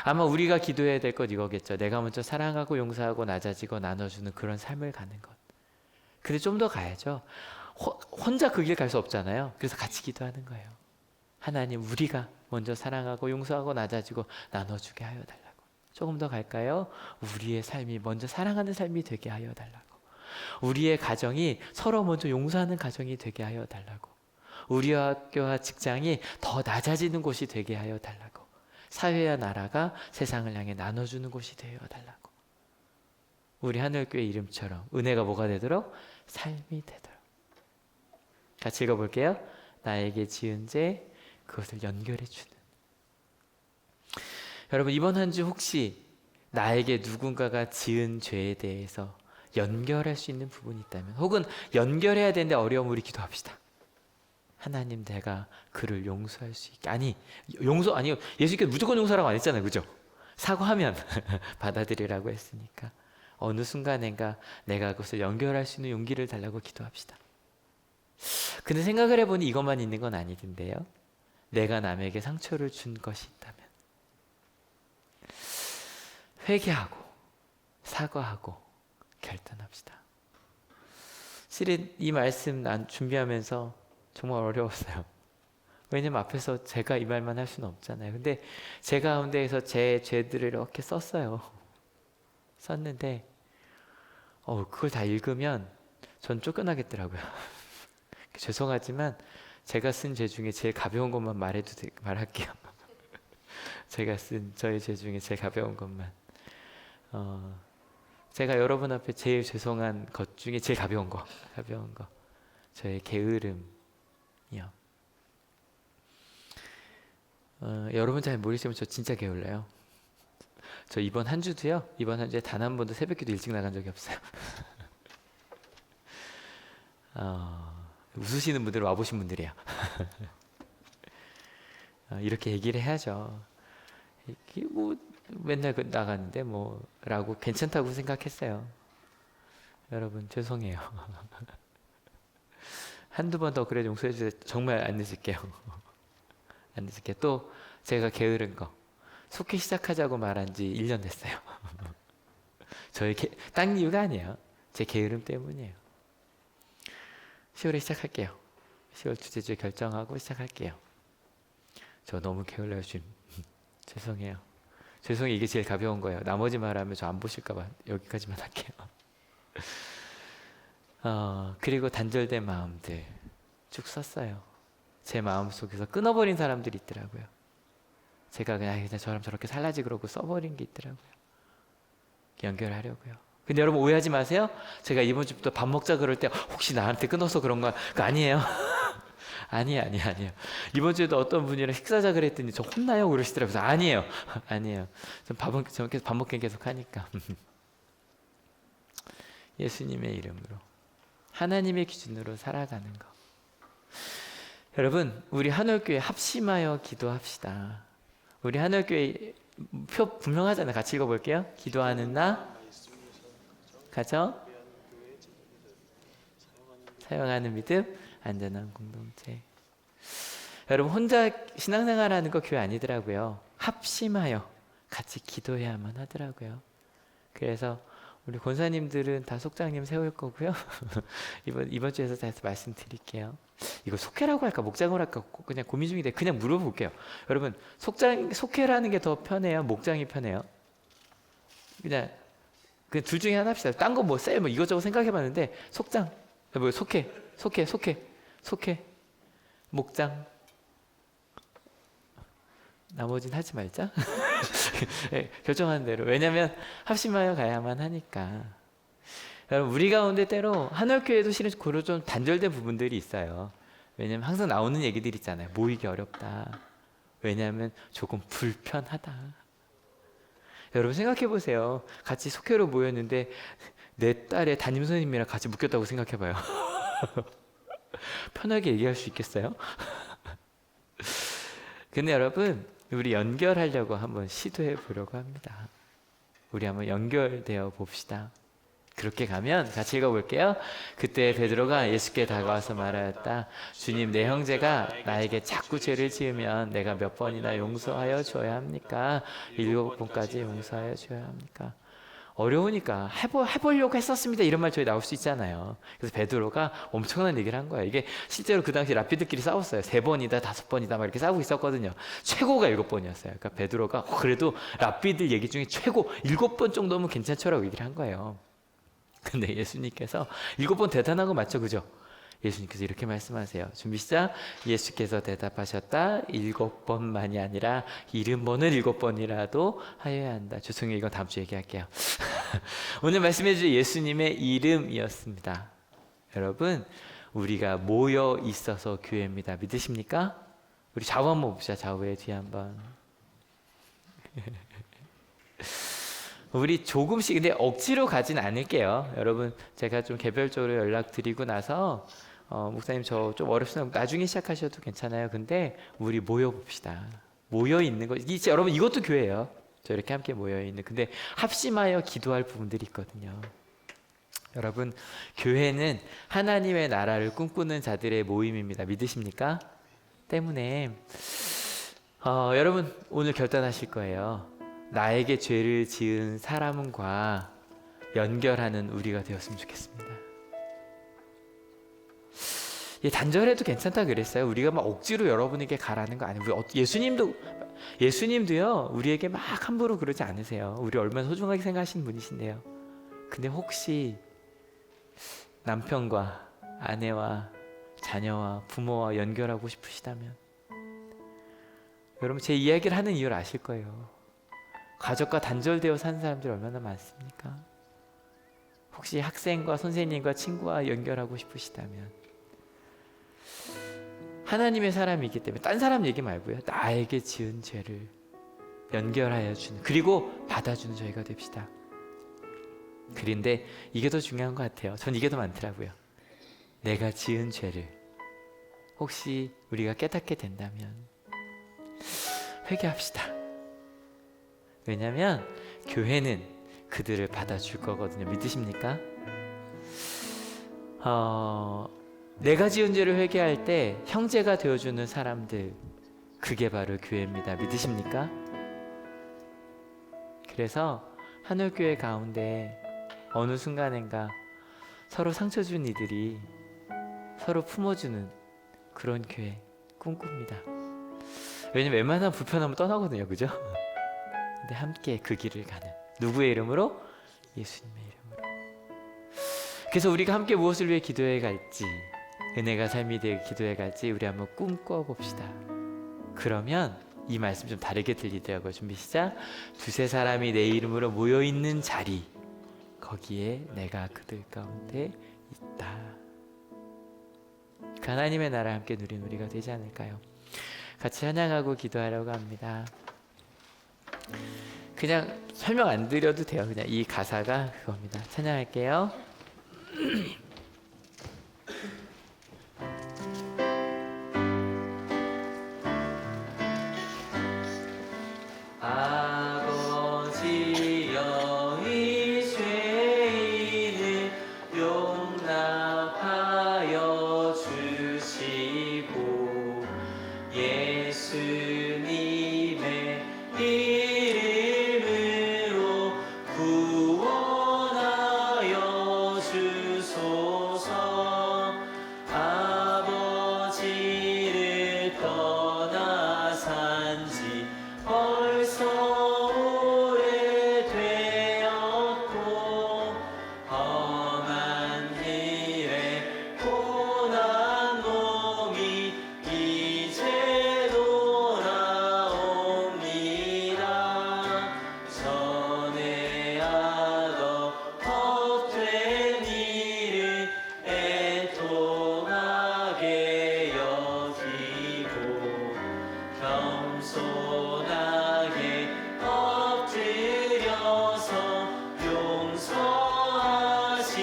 아마 우리가 기도해야 될 것 이거겠죠. 내가 먼저 사랑하고 용서하고 낮아지고 나눠주는 그런 삶을 가는 것. 근데 좀 더 가야죠. 혼자 그 길 갈 수 없잖아요. 그래서 같이 기도하는 거예요. 하나님, 우리가 먼저 사랑하고 용서하고 낮아지고 나눠주게 하여 달라고. 조금 더 갈까요? 우리의 삶이 먼저 사랑하는 삶이 되게 하여 달라고. 우리의 가정이 서로 먼저 용서하는 가정이 되게 하여 달라고. 우리 학교와 직장이 더 낮아지는 곳이 되게 하여 달라고. 사회와 나라가 세상을 향해 나눠주는 곳이 되어 달라고. 우리 하늘교회 이름처럼 은혜가 뭐가 되도록? 삶이 되도록. 같이 읽어볼게요. 나에게 지은 죄 그것을 연결해 주는. 여러분, 이번 한 주 혹시 나에게 누군가가 지은 죄에 대해서 연결할 수 있는 부분이 있다면, 혹은 연결해야 되는데 어려움, 우리 기도합시다. 하나님, 내가 그를 용서할 수 있게. 아니요, 예수님께서 무조건 용서라고 안 했잖아요, 그죠? 사과하면 받아들이라고 했으니까 어느 순간인가 내가 그것을 연결할 수 있는 용기를 달라고 기도합시다. 근데 생각을 해보니 이것만 있는 건 아니던데요. 내가 남에게 상처를 준 것이 있다면 회개하고 사과하고 결단합시다. 실은 이 말씀 난 준비하면서 정말 어려웠어요. 왜냐면 앞에서 제가 이 말만 할 수는 없잖아요. 근데 제 가운데에서 제 죄들을 이렇게 썼어요. 썼는데 그걸 다 읽으면 전 쫓겨나겠더라고요. 죄송하지만 제가 쓴 죄 중에 제일 가벼운 것만 말할게요. 제가 쓴 저의 죄 중에 제일 가벼운 것만. 제가 여러분 앞에 제일 죄송한 것 중에 제일 가벼운 거. 저의 게으름이요. 여러분 잘 모르시면 저 진짜 게을러요. 저 이번 한 주에 단 한 번도 새벽기도 일찍 나간 적이 없어요. 웃으시는 분들은 와보신 분들이에요. 이렇게 얘기를 해야죠. 이게 뭐 맨날 나가는데 라고 괜찮다고 생각했어요. 여러분 죄송해요. 한두 번 더 그래 용서해 주세요. 정말 안 늦을게요. 안 늦을게요. 또 제가 게으른 거 속히 시작하자고 말한 지 1년 됐어요. 저의 딴 이유가 아니에요. 제 게으름 때문이에요. 10월에 시작할게요. 10월 둘째 주에 결정하고 시작할게요. 저 너무 게을러요 지금. 죄송해요. 이게 제일 가벼운 거예요. 나머지 말하면 저 안 보실까봐 여기까지만 할게요. 그리고 단절된 마음들 쭉 썼어요. 제 마음속에서 끊어버린 사람들이 있더라고요. 제가 그냥 저럼 저렇게 살라지 그러고 써버린 게 있더라고요. 연결하려고요. 근데 여러분 오해하지 마세요. 제가 이번 주부터 밥 먹자 그럴 때 혹시 나한테 끊어서 그런 거 아니에요. 아니에요. 이번 주에도 어떤 분이랑 식사자 그랬더니 저 혼나요 그러시더라고요. 그래서 아니에요. 전 계속 밥 먹긴 계속 하니까. 예수님의 이름으로 하나님의 기준으로 살아가는 거. 여러분, 우리 한올교회 합심하여 기도합시다. 우리 한올교회 표 분명하잖아요. 같이 읽어볼게요. 기도하는 나, 가정, 사용하는 믿음, 안전한 공동체. 여러분, 혼자 신앙생활하는 거 교회 아니더라고요. 합심하여 같이 기도해야만 하더라고요. 그래서 우리 권사님들은 다 속장님 세울 거고요. 이번 주에서 다시 말씀드릴게요. 이거 속회라고 할까 목장을 할까 그냥 고민 중인데 그냥 물어볼게요. 여러분, 속회라는 게 더 편해요? 목장이 편해요? 그냥 그 둘 중에 하나 합시다. 딴 거 뭐 쎄 뭐 이것저것 생각해봤는데 속장, 뭐 속회, 목장. 나머지는 하지 말자. 네, 결정하는 대로. 왜냐하면 합심하여 가야만 하니까. 여러분, 우리 가운데 때로 한올교회도 실은 그런 좀 단절된 부분들이 있어요. 왜냐하면 항상 나오는 얘기들 있잖아요. 모이기 어렵다. 왜냐하면 조금 불편하다. 여러분 생각해 보세요. 같이 속회로 모였는데 내 딸의 담임 선생님이랑 같이 묶였다고 생각해 봐요. 편하게 얘기할 수 있겠어요? 근데 여러분, 우리 연결하려고 한번 시도해 보려고 합니다. 우리 한번 연결되어 봅시다. 그렇게 가면 같이 읽어볼게요. 그때 베드로가 예수께 다가와서 말하였다. 주님, 내 형제가 나에게 자꾸 죄를 지으면 내가 몇 번이나 용서하여 줘야 합니까? 7번까지 용서하여 줘야 합니까? 어려우니까 해보려고 했었습니다. 이런 말 저희 나올 수 있잖아요. 그래서 베드로가 엄청난 얘기를 한 거예요. 이게 실제로 그 당시 랍비들끼리 싸웠어요. 3번이다, 5번이다 막 이렇게 싸우고 있었거든요. 최고가 7번이었어요. 그러니까 베드로가 그래도 랍비들 얘기 중에 최고 7번 정도면 괜찮죠라고 얘기를 한 거예요. 근데 예수님께서 7번 대단한 거 맞죠? 그죠? 예수님께서 이렇게 말씀하세요. 준비 시작. 예수께서 대답하셨다. 7번만이 아니라 70번을 7번이라도 하여야 한다. 죄송해요. 이건 다음 주에 얘기할게요. 오늘 말씀해 주신 예수님의 이름이었습니다. 여러분, 우리가 모여 있어서 교회입니다. 믿으십니까? 우리 좌우 한번 봅시다. 좌우에 뒤에 한번. 우리 조금씩, 근데 억지로 가진 않을게요. 여러분, 제가 좀 개별적으로 연락드리고 나서 목사님 저 좀 어렵습니다. 나중에 시작하셔도 괜찮아요. 근데 우리 모여봅시다. 모여있는 거, 여러분 이것도 교회예요. 저 이렇게 함께 모여있는. 근데 합심하여 기도할 부분들이 있거든요. 여러분, 교회는 하나님의 나라를 꿈꾸는 자들의 모임입니다. 믿으십니까? 때문에 여러분 오늘 결단하실 거예요. 나에게 죄를 지은 사람과 연결하는 우리가 되었으면 좋겠습니다. 단절해도 괜찮다 그랬어요. 우리가 막 억지로 여러분에게 가라는 거 아니에요. 예수님도요 우리에게 막 함부로 그러지 않으세요. 우리 얼마나 소중하게 생각하시는 분이신데요. 근데 혹시 남편과 아내와 자녀와 부모와 연결하고 싶으시다면 여러분 제 이야기를 하는 이유를 아실 거예요. 가족과 단절되어 사는 사람들이 얼마나 많습니까? 혹시 학생과 선생님과 친구와 연결하고 싶으시다면 하나님의 사람이기 때문에 딴 사람 얘기 말고요. 나에게 지은 죄를 연결하여 주는, 그리고 받아주는 저희가 됩시다. 그런데 이게 더 중요한 것 같아요. 전 이게 더 많더라고요. 내가 지은 죄를 혹시 우리가 깨닫게 된다면 회개합시다. 왜냐하면 교회는 그들을 받아줄 거거든요. 믿으십니까? 내가 지은 죄를 회개할 때 형제가 되어주는 사람들, 그게 바로 교회입니다. 믿으십니까? 그래서 한올교회 가운데 어느 순간인가 서로 상처 준 이들이 서로 품어주는 그런 교회 꿈꿉니다. 왜냐면 웬만하면 불편하면 떠나거든요. 그죠? 근데 함께 그 길을 가는, 누구의 이름으로? 예수님의 이름으로. 그래서 우리가 함께 무엇을 위해 기도해 갈지, 은혜가 삶이 되게 기도해 갈지 우리 한번 꿈꿔 봅시다. 그러면 이 말씀 좀 다르게 들리더라고요. 준비 시작. 두세 사람이 내 이름으로 모여있는 자리, 거기에 내가 그들 가운데 있다. 그 하나님의 나라 함께 누리는 우리가 되지 않을까요? 같이 찬양하고 기도하려고 합니다. 그냥 설명 안 드려도 돼요. 그냥 이 가사가 그겁니다. 찬양할게요. 아버지여 이 죄인을 용납하여 주시고 예수님의 이름으로 구원하여 주소서. 아버지를 떠나 산지 벌써 오래되었고 험한 길에 고난 몸이 이제 돌아옵니다. 전에 하던 헛된 일을 애통하게 여기고 겸손하게 엎드려서 용서하심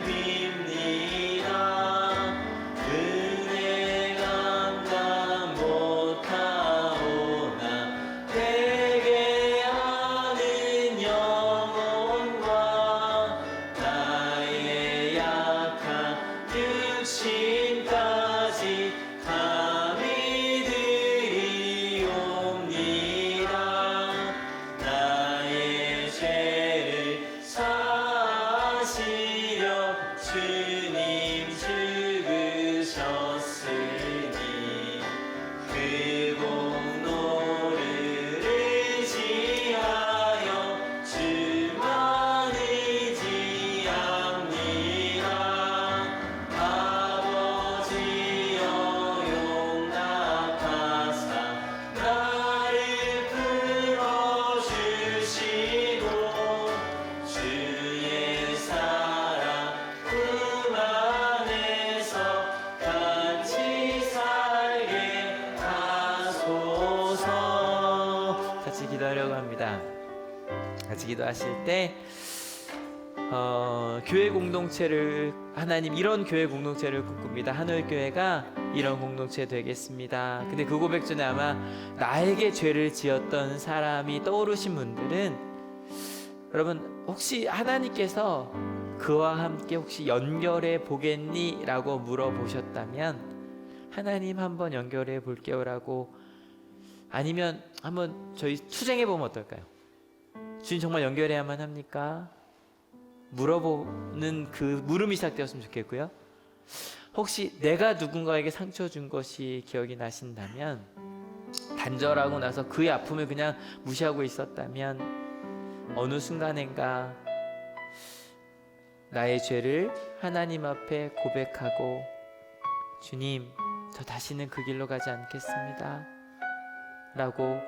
빕니다. 은혜 감당 못하오나 되게 하는 영혼과 나의 약한 육신까지 감히 드리옵니다. 나의 죄를 사하시려 주님 죽으셨으니 그 공로를 의지하여 주만 의지합니다. 아버지여 용납하사 나를 풀어주시고 주의 사랑 품 안에서 같이 살게 하소서. 같이 기도하려고 합니다. 같이 기도하실 때 교회 공동체를 하나님 이런 교회 공동체를 꿈꿉니다. 하늘교회가 이런 공동체 되겠습니다. 근데 그 고백 전에 아마 나에게 죄를 지었던 사람이 떠오르신 분들은 여러분 혹시 하나님께서 그와 함께 혹시 연결해 보겠니? 라고 물어보셨다면 하나님 한번 연결해 볼게요 라고 아니면 한번 저희 투쟁해 보면 어떨까요? 주님 정말 연결해야만 합니까? 물어보는 그 물음이 시작되었으면 좋겠고요. 혹시 내가 누군가에게 상처 준 것이 기억이 나신다면 단절하고 나서 그의 아픔을 그냥 무시하고 있었다면 어느 순간인가 나의 죄를 하나님 앞에 고백하고 주님 저 다시는 그 길로 가지 않겠습니다 라고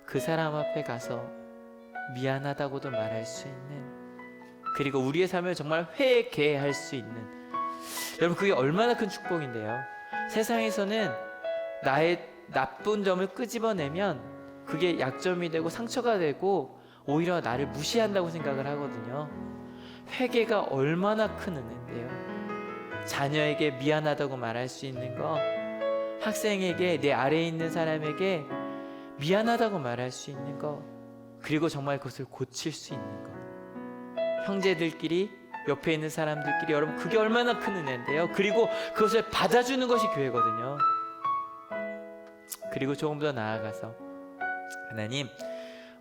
그 사람 앞에 가서 미안하다고도 말할 수 있는 그리고 우리의 삶을 정말 회개할 수 있는 여러분 그게 얼마나 큰 축복인데요. 세상에서는 나의 나쁜 점을 끄집어내면 그게 약점이 되고 상처가 되고 오히려 나를 무시한다고 생각을 하거든요. 회개가 얼마나 큰 은혜인데요. 자녀에게 미안하다고 말할 수 있는 거, 학생에게 내 아래에 있는 사람에게 미안하다고 말할 수 있는 거, 그리고 정말 그것을 고칠 수 있는 거, 형제들끼리 옆에 있는 사람들끼리 여러분 그게 얼마나 큰 은혜인데요. 그리고 그것을 받아주는 것이 교회거든요. 그리고 조금 더 나아가서 하나님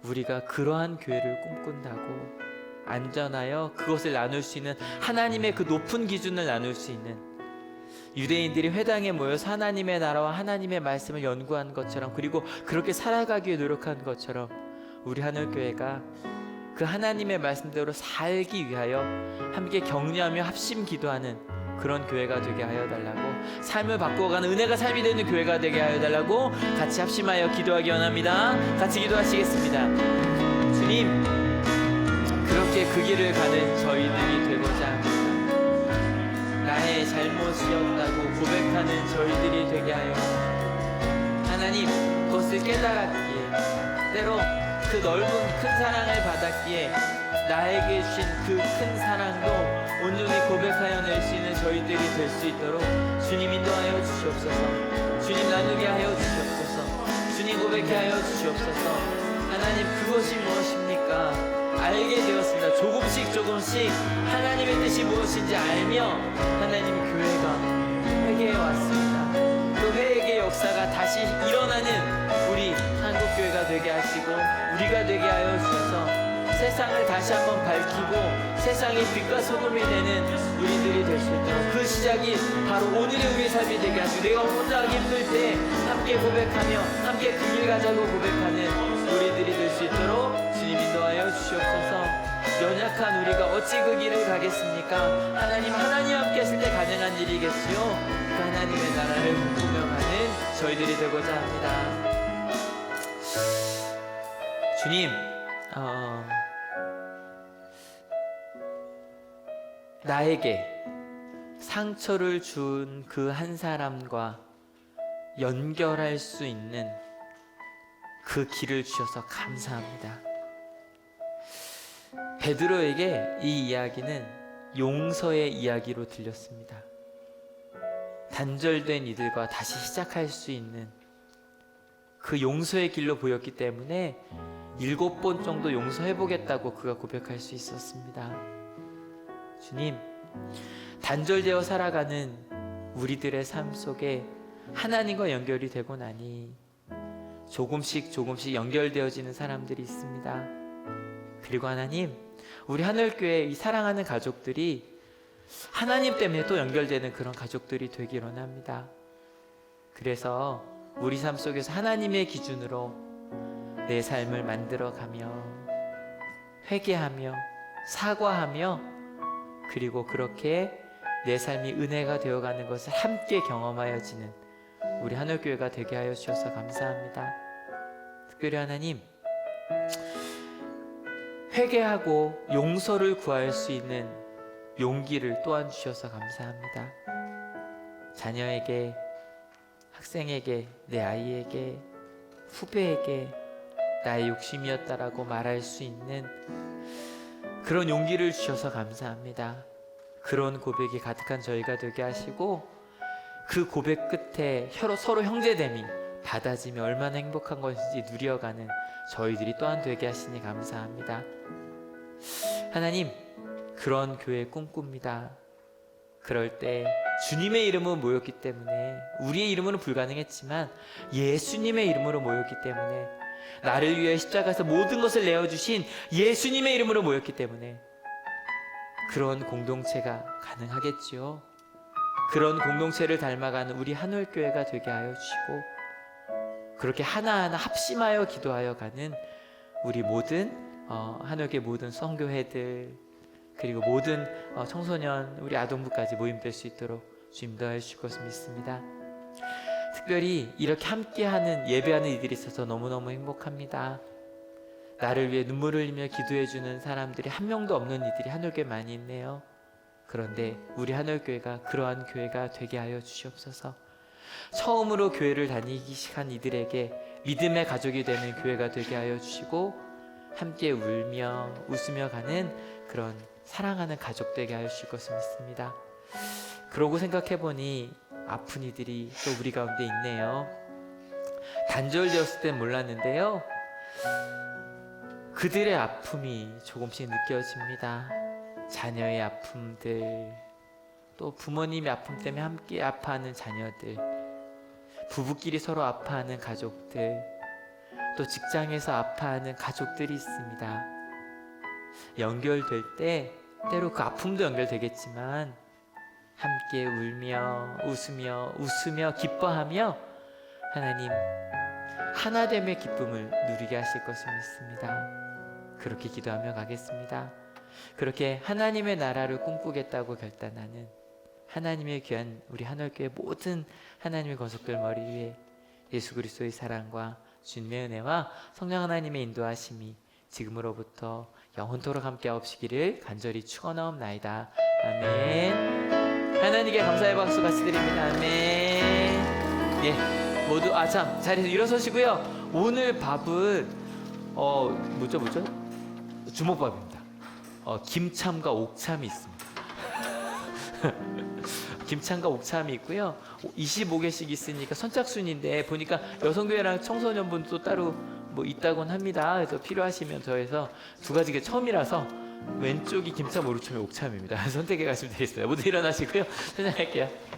우리가 그러한 교회를 꿈꾼다고 안전하여 그것을 나눌 수 있는 하나님의 그 높은 기준을 나눌 수 있는 유대인들이 회당에 모여서 하나님의 나라와 하나님의 말씀을 연구한 것처럼 그리고 그렇게 살아가기 위해 노력한 것처럼 우리 하늘교회가 그 하나님의 말씀대로 살기 위하여 함께 격려하며 합심 기도하는 그런 교회가 되게 하여 달라고, 삶을 바꾸어가는 은혜가 삶이 되는 교회가 되게 하여 달라고 같이 합심하여 기도하기 원합니다. 같이 기도하시겠습니다. 주님, 그렇게 그 길을 가는 저희들이 되고자 합니다. 나의 잘못이었다고 고백하는 저희들이 되게 하여 하나님, 그것을 깨달았기에, 때로 그 넓은 큰 사랑을 받았기에 나에게 주신 그 큰 사랑도 온전히 고백하여 낼 수 있는 저희들이 될 수 있도록 주님 인도하여 주시옵소서. 주님 나누게 하여 주시옵소서. 주님 고백해 하여 주시옵소서. 하나님, 그것이 무엇입니까? 알게 되었습니다. 조금씩 하나님의 뜻이 무엇인지 알며 하나님 교회가 회개해 왔습니다. 그 회개의 역사가 다시 일어나는 우리 한국교회가 되게 하시고 우리가 되게 하여 주셔서 세상을 다시 한번 밝히고 세상의 빛과 소금이 되는 우리들이 될 수 있도록, 그 시작이 바로 오늘의 우리의 삶이 되게 하시고, 내가 혼자 하기 힘들 때 함께 고백하며 함께 그 길 가자고 고백하는 우리들이 될 수 있도록 주님 인도하여 주시옵소서. 연약한 우리가 어찌 그 길을 가겠습니까? 하나님 함께 했을 때 가능한 일이겠지요. 그 하나님의 나라를 꿈꾸며 가는 저희들이 되고자 합니다. 주님, 나에게 상처를 준 그 한 사람과 연결할 수 있는 그 길을 주셔서 감사합니다. 베드로에게 이 이야기는 용서의 이야기로 들렸습니다. 단절된 이들과 다시 시작할 수 있는 그 용서의 길로 보였기 때문에 7번 정도 용서해보겠다고 그가 고백할 수 있었습니다. 주님, 단절되어 살아가는 우리들의 삶 속에 하나님과 연결이 되고 나니 조금씩 연결되어지는 사람들이 있습니다. 그리고 하나님, 우리 하늘교회 이 사랑하는 가족들이 하나님 때문에 또 연결되는 그런 가족들이 되기를 원합니다. 그래서 우리 삶 속에서 하나님의 기준으로 내 삶을 만들어가며 회개하며 사과하며, 그리고 그렇게 내 삶이 은혜가 되어가는 것을 함께 경험하여지는 우리 하늘교회가 되게 하여 주셔서 감사합니다. 특별히 하나님, 회개하고 용서를 구할 수 있는 용기를 또한 주셔서 감사합니다. 자녀에게, 학생에게, 내 아이에게, 후배에게 나의 욕심이었다라고 말할 수 있는 그런 용기를 주셔서 감사합니다. 그런 고백이 가득한 저희가 되게 하시고, 그 고백 끝에 서로 형제됨이 받아지며 얼마나 행복한 것인지 누려가는 저희들이 또한 되게 하시니 감사합니다. 하나님, 그런 교회 꿈꿉니다. 그럴 때 주님의 이름으로 모였기 때문에, 우리의 이름으로는 불가능했지만 예수님의 이름으로 모였기 때문에, 나를 위해 십자가에서 모든 것을 내어주신 예수님의 이름으로 모였기 때문에 그런 공동체가 가능하겠지요. 그런 공동체를 닮아가는 우리 한올교회가 되게 하여 주시고, 그렇게 하나하나 합심하여 기도하여 가는 우리 모든 한올교회 모든 선교회들, 그리고 모든 청소년, 우리 아동부까지 모임될 수 있도록 주님 인도해 주실 것을 믿습니다. 특별히 이렇게 함께하는 예배하는 이들이 있어서 너무너무 행복합니다. 나를 위해 눈물을 흘리며 기도해주는 사람들이 한 명도 없는 이들이 한올교회 많이 있네요. 그런데 우리 한올교회가 그러한 교회가 되게 하여 주시옵소서. 처음으로 교회를 다니기 시작한 이들에게 믿음의 가족이 되는 교회가 되게 하여 주시고, 함께 울며 웃으며 가는 그런 사랑하는 가족 되게 하여 주실 것을 믿습니다. 그러고 생각해보니 아픈 이들이 또 우리 가운데 있네요. 단절되었을 땐 몰랐는데요, 그들의 아픔이 조금씩 느껴집니다. 자녀의 아픔들, 또 부모님의 아픔 때문에 함께 아파하는 자녀들, 부부끼리 서로 아파하는 가족들, 또 직장에서 아파하는 가족들이 있습니다. 연결될 때 때로 그 아픔도 연결되겠지만 함께 울며 웃으며 기뻐하며 하나님 하나됨의 기쁨을 누리게 하실 것을 믿습니다. 그렇게 기도하며 가겠습니다. 그렇게 하나님의 나라를 꿈꾸겠다고 결단하는 하나님의 귀한 우리 한월교회 모든 하나님의 권속들 머리 위에 예수 그리스도의 사랑과 주님의 은혜와 성령 하나님의 인도하심이 지금으로부터 영원토록 함께 없시기를 간절히 축원하옵나이다. 아멘. 하나님께 감사의 박수 같이 드립니다. 아멘. 예, 모두 참 자리에서 일어서시고요. 오늘 밥은 뭐죠? 주먹밥입니다. 김참과 옥참이 있습니다. 김참과 옥참이 있고요. 25개씩 있으니까 선착순인데 보니까 여성교회랑 청소년분도 따로 뭐 있다곤 합니다. 그래서 필요하시면 저에서 두 가지가 처음이라서 왼쪽이 김참, 오른쪽이 옥참입니다. 선택해 가시면 되겠습니다. 모두 일어나시고요. 찬양할게요.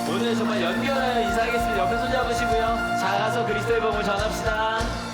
오늘 정말 연결하여 인사하겠습니다. 옆에 손잡으시고요. 작아서 그리스도의 복음을 전합시다.